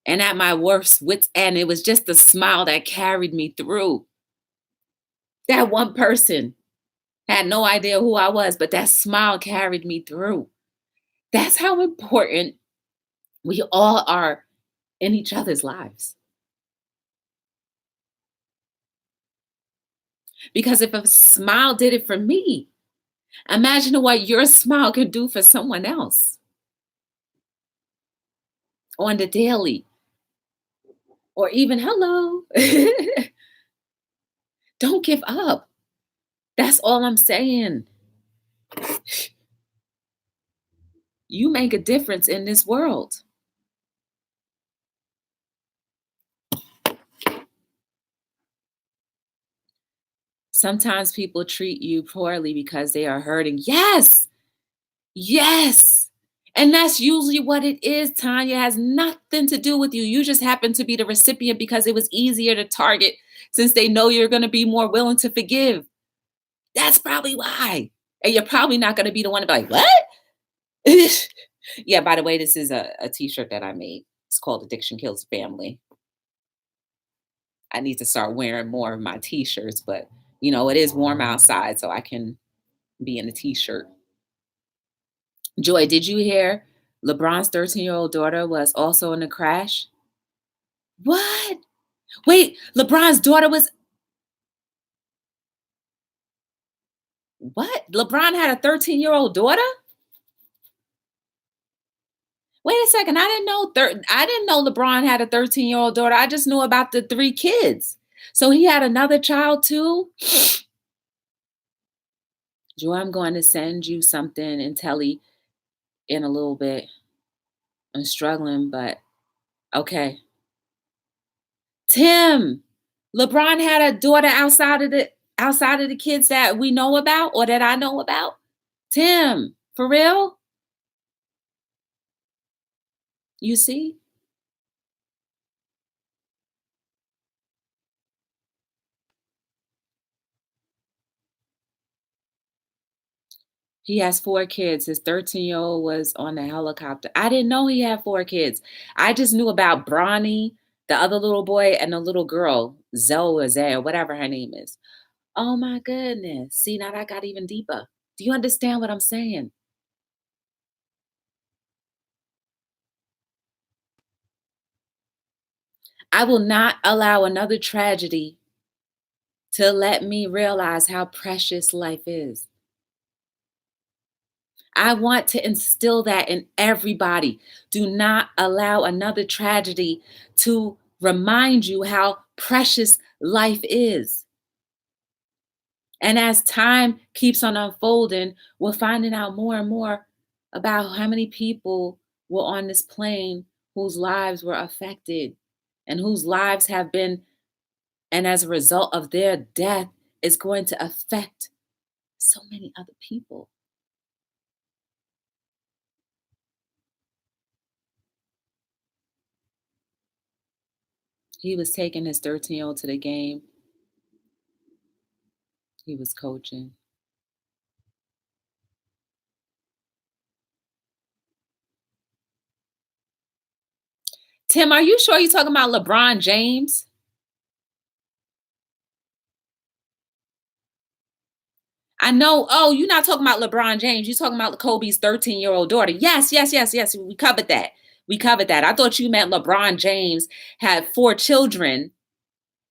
and at my worst wit's end. It was just a smile that carried me through. That one person had no idea who I was, but that smile carried me through. That's how important we all are in each other's lives. Because if a smile did it for me, imagine what your smile could do for someone else on the daily, or even hello. Don't give up. That's all I'm saying. You make a difference in this world. Sometimes people treat you poorly because they are hurting. Yes. Yes. And that's usually what it is, Tanya. It has nothing to do with you. You just happen to be the recipient because it was easier to target since they know you're going to be more willing to forgive. That's probably why. And you're probably not going to be the one to be like, what? Yeah, by the way, this is a t-shirt that I made. It's called Addiction Kills Family. I need to start wearing more of my t-shirts, but it is warm outside, so I can be in a t-shirt. Joy, did you hear LeBron's 13-year-old daughter was also in a crash? What? Wait, LeBron's daughter was what? LeBron had a 13-year-old daughter? Wait a second. I didn't know LeBron had a 13-year-old daughter. I just knew about the 3 kids. So he had another child too? Joy, I'm going to send you something in Telly in a little bit. I'm struggling, but okay. Tim, LeBron had a daughter outside of the outside of the kids that we know about or that I know about? Tim, for real? You see? He has 4 kids. His 13-year-old was on the helicopter. I didn't know he had 4 kids. I just knew about Bronny, the other little boy, and the little girl, Zoe or Zay or whatever her name is. Oh my goodness. See, now that got even deeper. Do you understand what I'm saying? I will not allow another tragedy to let me realize how precious life is. I want to instill that in everybody. Do not allow another tragedy to remind you how precious life is. And as time keeps on unfolding, we're finding out more and more about how many people were on this plane whose lives were affected and whose lives have been, and as a result of their death, is going to affect so many other people. He was taking his 13-year-old to the game. He was coaching. Tim, are you sure you're talking about LeBron James? I know. Oh, you're not talking about LeBron James. You're talking about Kobe's 13-year-old daughter. Yes, yes, yes, yes. We covered that. We covered that. I thought you meant LeBron James had 4 children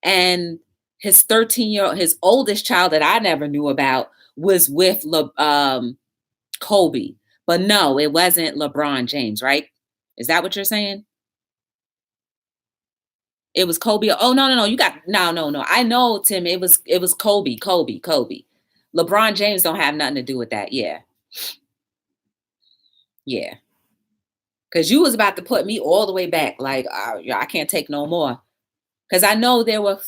and his 13-year-old, his oldest child that I never knew about was with Kobe. But no, it wasn't LeBron James, right? Is that what you're saying? It was Kobe. Oh no, no, no. You got no, no, no. I know, Tim. It was Kobe, Kobe, Kobe. LeBron James don't have nothing to do with that. Yeah, yeah. Because you was about to put me all the way back. Like I can't take no more. Because I know there were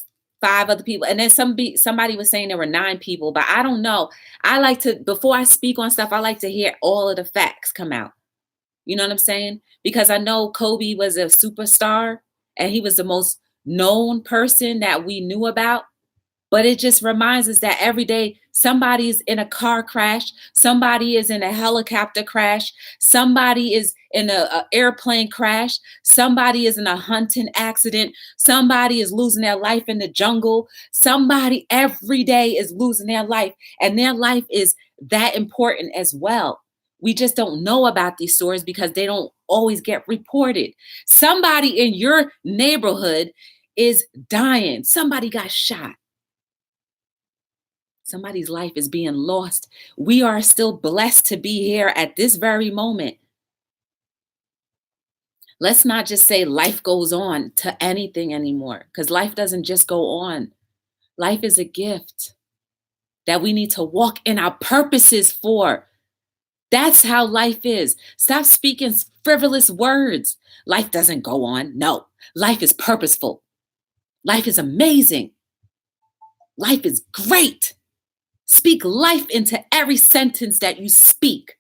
5 other people, and then somebody was saying there were 9 people, but I don't know. I like to, before I speak on stuff, I like to hear all of the facts come out. You know what I'm saying? Because I know Kobe was a superstar and he was the most known person that we knew about. But it just reminds us that every day somebody's in a car crash, somebody is in a helicopter crash, somebody is in a airplane crash, somebody is in a hunting accident, somebody is losing their life in the jungle, somebody every day is losing their life, and their life is that important as well. We just don't know about these stories because they don't always get reported. Somebody in your neighborhood is dying. Somebody got shot. Somebody's life is being lost. We are still blessed to be here at this very moment. Let's not just say life goes on to anything anymore, because life doesn't just go on. Life is a gift that we need to walk in our purposes for. That's how life is. Stop speaking frivolous words. Life doesn't go on. No, life is purposeful. Life is amazing. Life is great. Speak life into every sentence that you speak.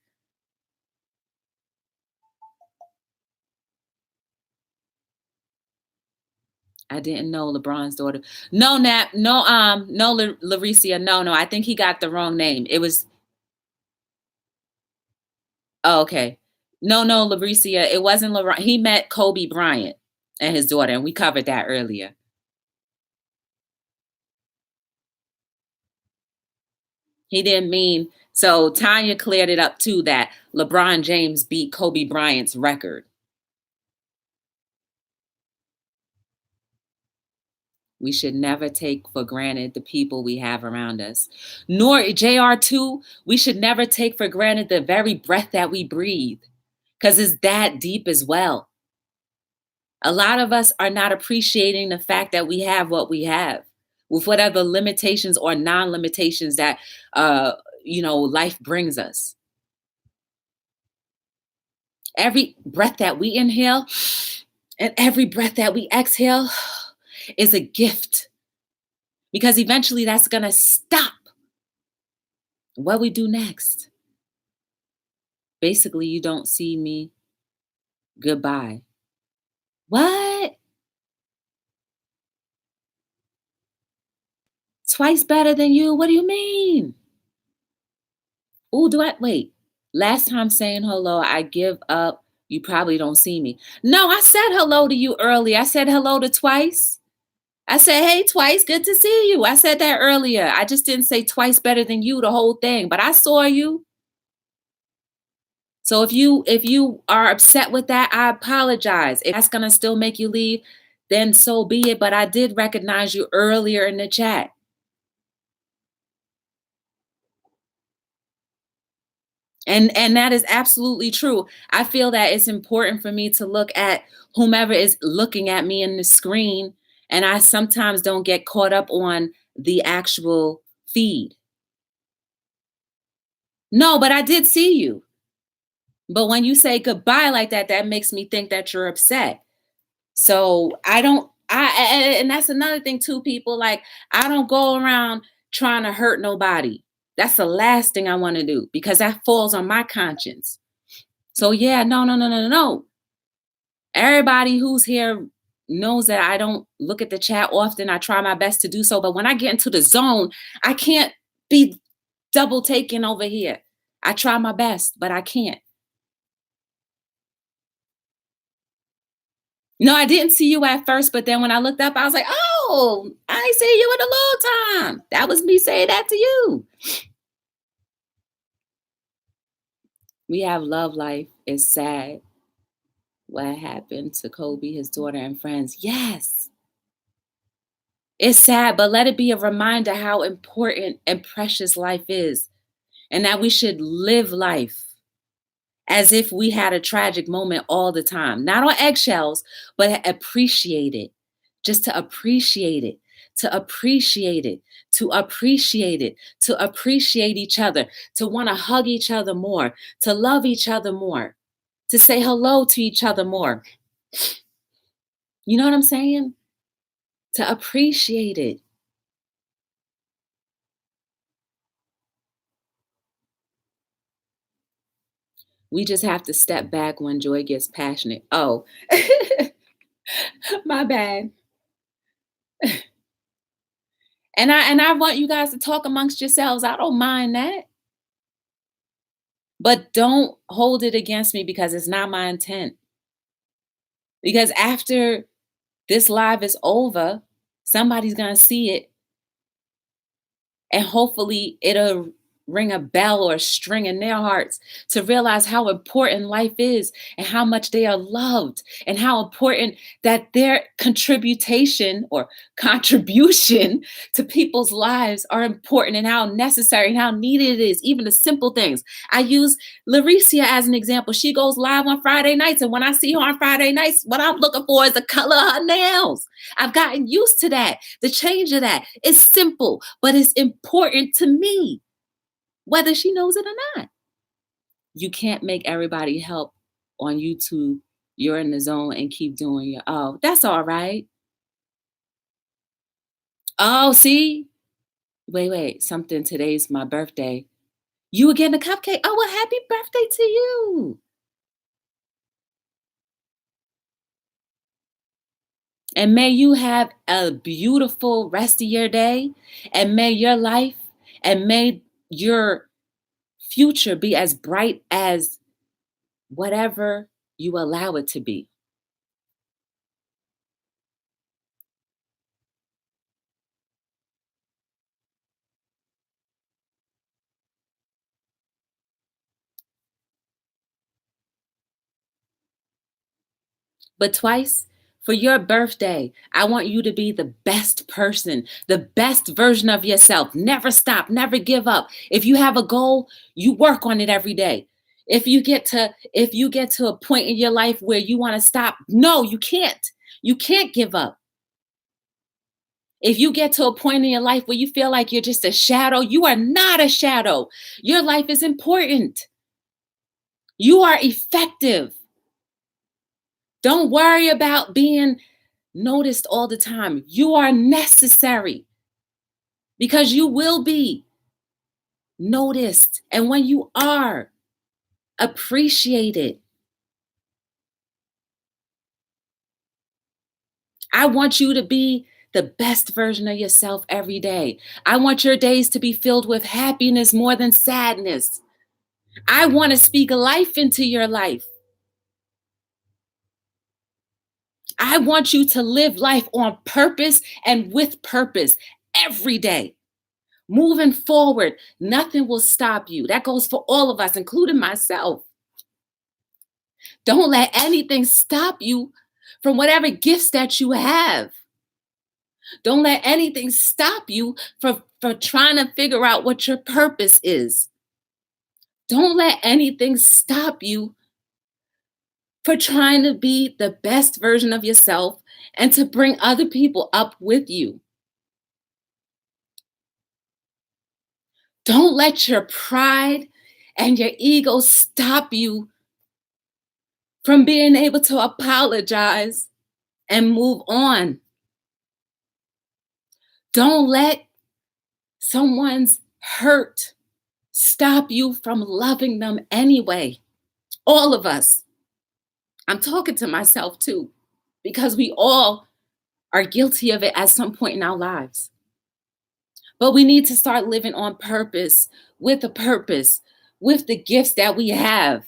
I didn't know LeBron's daughter. No, Nat. No, no, Laricia. No, no. I think he got the wrong name. It was. Oh, okay. No, no, Laricia. It wasn't LeBron. He met Kobe Bryant and his daughter, and we covered that earlier. He didn't mean. So Tanya cleared it up too that LeBron James beat Kobe Bryant's record. We should never take for granted the people we have around us. Nor, JR2, we should never take for granted the very breath that we breathe, because it's that deep as well. A lot of us are not appreciating the fact that we have what we have, with whatever limitations or non-limitations that life brings us. Every breath that we inhale and every breath that we exhale is a gift. because eventually that's going to stop what we do next. Basically, you don't see me. Goodbye. What? Twice better than you? What do you mean? Oh, do I wait? Last time saying hello, I give up. You probably don't see me. No, I said hello to you earlier. I said hello to Twice. I said, hey, Twice, good to see you. I said that earlier. I just didn't say Twice better than you, the whole thing, but I saw you. So if you are upset with that, I apologize. If that's gonna still make you leave, then so be it. But I did recognize you earlier in the chat. And that is absolutely true. I feel that it's important for me to look at whomever is looking at me in the screen, and I sometimes don't get caught up on the actual feed. No, but I did see you. But when you say goodbye like that, that makes me think that you're upset. So I don't and that's another thing too, people. Like, I don't go around trying to hurt nobody. That's the last thing I want to do because that falls on my conscience. So yeah, no, no, no, no, no, no. Everybody who's here knows that I don't look at the chat often. I try my best to do so, but when I get into the zone, I can't be double taking over here. I try my best, but I can't. No, I didn't see you at first, but then when I looked up, I was like, oh, I ain't seen you in a long time. That was me saying that to you. We have love life. It's sad what happened to Kobe, his daughter, and friends. Yes, it's sad, but let it be a reminder how important and precious life is, and that we should live life as if we had a tragic moment all the time, not on eggshells, but appreciate it, just to appreciate it, to appreciate it, to appreciate it, to appreciate each other, to want to hug each other more, to love each other more, to say hello to each other more. You know what I'm saying? To appreciate it. We just have to step back when joy gets passionate. Oh, my bad. And I want you guys to talk amongst yourselves. I don't mind that. But don't hold it against me because it's not my intent. Because after this live is over, somebody's going to see it and hopefully it'll ring a bell or a string in their hearts to realize how important life is and how much they are loved and how important that their contribution to people's lives are important and how necessary and how needed it is, even the simple things. I use Laricia as an example. She goes live on Friday nights, and when I see her on Friday nights, what I'm looking for is the color of her nails. I've gotten used to that. The change of that. It's simple, but it's important to me, whether she knows it or not. You can't make everybody help on YouTube. You're in the zone and keep doing your, oh, that's all right. Oh, see? Wait, something. Today's my birthday. You were getting a cupcake? Oh, well, happy birthday to you. And may you have a beautiful rest of your day. And may your life and may your future be as bright as whatever you allow it to be. But Twice, for your birthday, I want you to be the best person, the best version of yourself. Never stop, never give up. If you have a goal, you work on it every day. If you get to a point in your life where you want to stop, no, you can't. You can't give up. If you get to a point in your life where you feel like you're just a shadow, you are not a shadow. Your life is important. You are effective. Don't worry about being noticed all the time. You are necessary. because you will be noticed. And when you are, appreciated. I want you to be the best version of yourself every day. I want your days to be filled with happiness more than sadness. I want to speak life into your life. I want you to live life on purpose and with purpose every day. Moving forward, nothing will stop you. That goes for all of us, including myself. Don't let anything stop you from whatever gifts that you have. Don't let anything stop you from trying to figure out what your purpose is. Don't let anything stop you for trying to be the best version of yourself and to bring other people up with you. Don't let your pride and your ego stop you from being able to apologize and move on. Don't let someone's hurt stop you from loving them anyway. All of us. I'm talking to myself too, because we all are guilty of it at some point in our lives. But we need to start living on purpose, with a purpose, with the gifts that we have.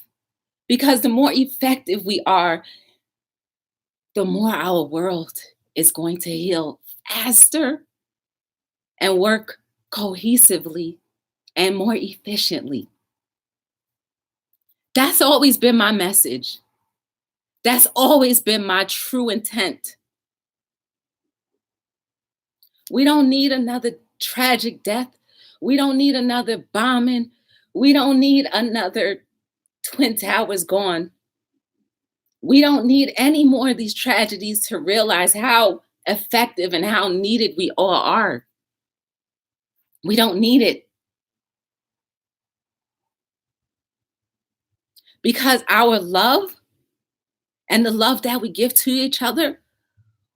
Because the more effective we are, the more our world is going to heal faster and work cohesively and more efficiently. That's always been my message. That's always been my true intent. We don't need another tragic death. We don't need another bombing. We don't need another Twin Towers gone. We don't need any more of these tragedies to realize how effective and how needed we all are. We don't need it. Because our love and the love that we give to each other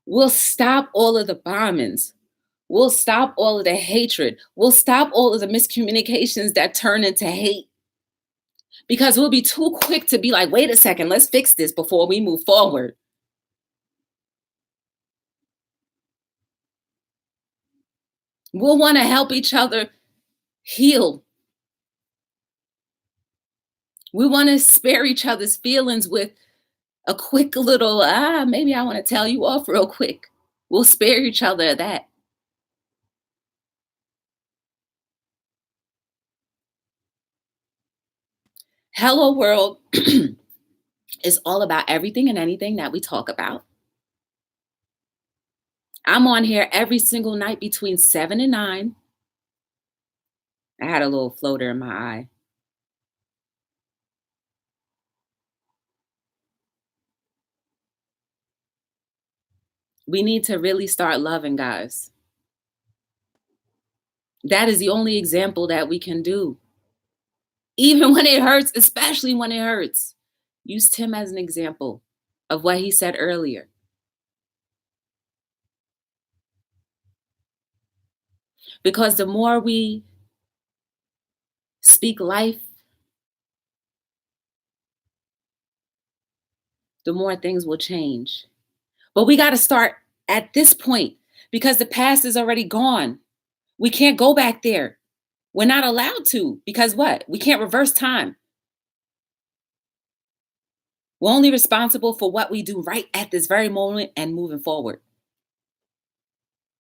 will stop all of the bombings. We'll stop all of the hatred. We'll stop all of the miscommunications that turn into hate. Because we'll be too quick to be like, wait a second, let's fix this before we move forward. We'll want to help each other heal. We want to spare each other's feelings with a quick little, maybe I want to tell you off real quick. We'll spare each other of that. Hello World is all about everything and anything that we talk about. I'm on here every single night between 7 and 9. I had a little floater in my eye. We need to really start loving, guys. That is the only example that we can do. Even when it hurts, especially when it hurts. Use Tim as an example of what he said earlier. Because the more we speak life, the more things will change. But we got to start at this point because the past is already gone. We can't go back there. We're not allowed to because what? We can't reverse time. We're only responsible for what we do right at this very moment and moving forward.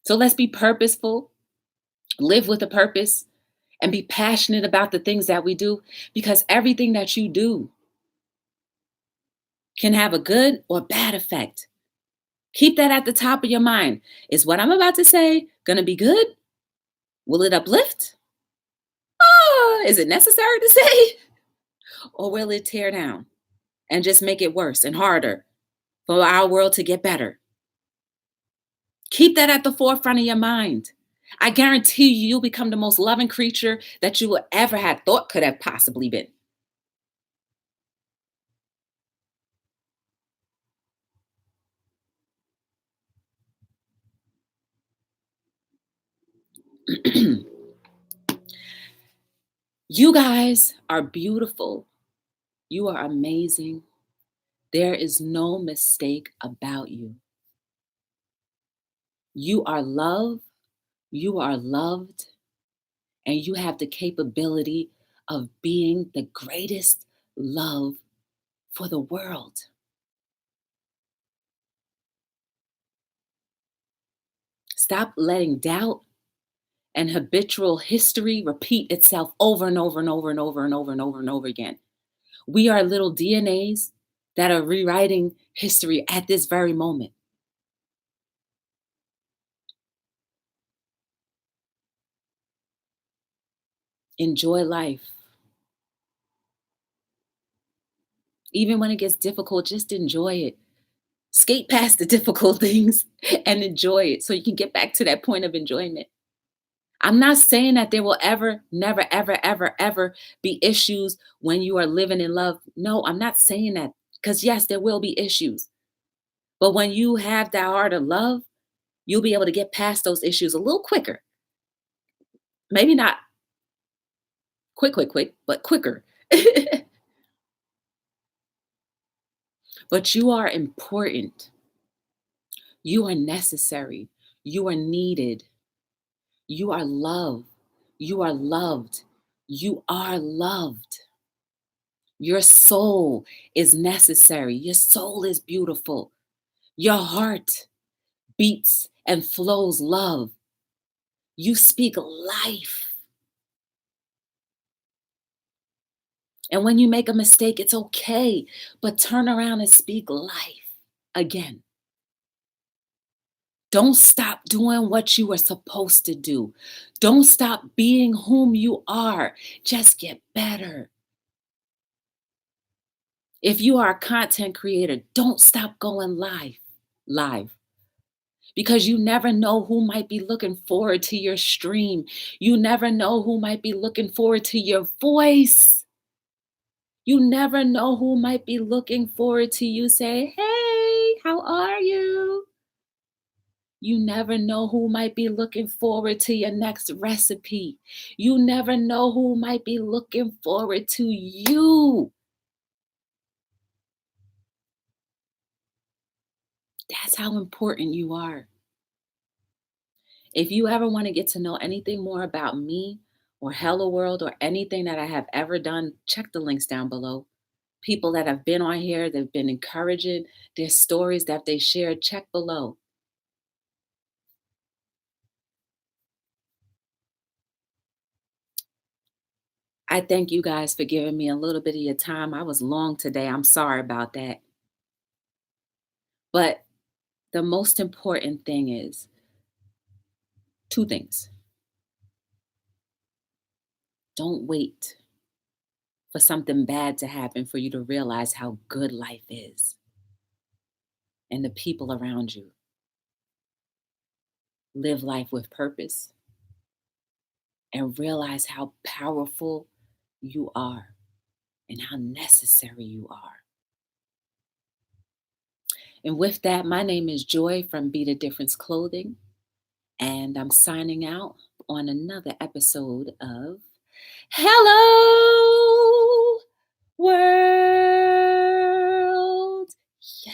So let's be purposeful, live with a purpose, and be passionate about the things that we do because everything that you do can have a good or bad effect. Keep that at the top of your mind. Is what I'm about to say going to be good? Will it uplift? Is it necessary to say? Or will it tear down and just make it worse and harder for our world to get better? Keep that at the forefront of your mind. I guarantee you, you'll become the most loving creature that you ever had thought could have possibly been. You guys are beautiful. You are amazing. There is no mistake about you. You are love. You are loved. And you have the capability of being the greatest love for the world. Stop letting doubt and habitual history repeat itself over and over and over and over and over and over and over again. We are little DNAs that are rewriting history at this very moment. Enjoy life. Even when it gets difficult, just enjoy it. Skate past the difficult things and enjoy it so you can get back to that point of enjoyment. I'm not saying that there will ever, never, ever, ever, ever be issues when you are living in love. No, I'm not saying that because, yes, there will be issues. But when you have that heart of love, you'll be able to get past those issues a little quicker. Maybe not quick, but quicker. But you are important. You are necessary. You are needed. You are loved. You are loved. You are loved. Your soul is necessary. Your soul is beautiful. Your heart beats and flows love. You speak life. And when you make a mistake, it's okay, but turn around and speak life again. Don't stop doing what you are supposed to do. Don't stop being whom you are. Just get better. If you are a content creator, don't stop going live. Because you never know who might be looking forward to your stream. You never know who might be looking forward to your voice. You never know who might be looking forward to you say, "Hey, how are you?" You never know who might be looking forward to your next recipe. You never know who might be looking forward to you. That's how important you are. If you ever want to get to know anything more about me or Hello World or anything that I have ever done, check the links down below. People that have been on here, they've been encouraging, their stories that they shared, check below. I thank you guys for giving me a little bit of your time. I was long today. I'm sorry about that. But the most important thing is two things. Don't wait for something bad to happen for you to realize how good life is and the people around you. Live life with purpose and realize how powerful you are and how necessary you are. And with that, my name is Joy from Be the Difference Clothing, and I'm signing out on another episode of Hello World. Yeah.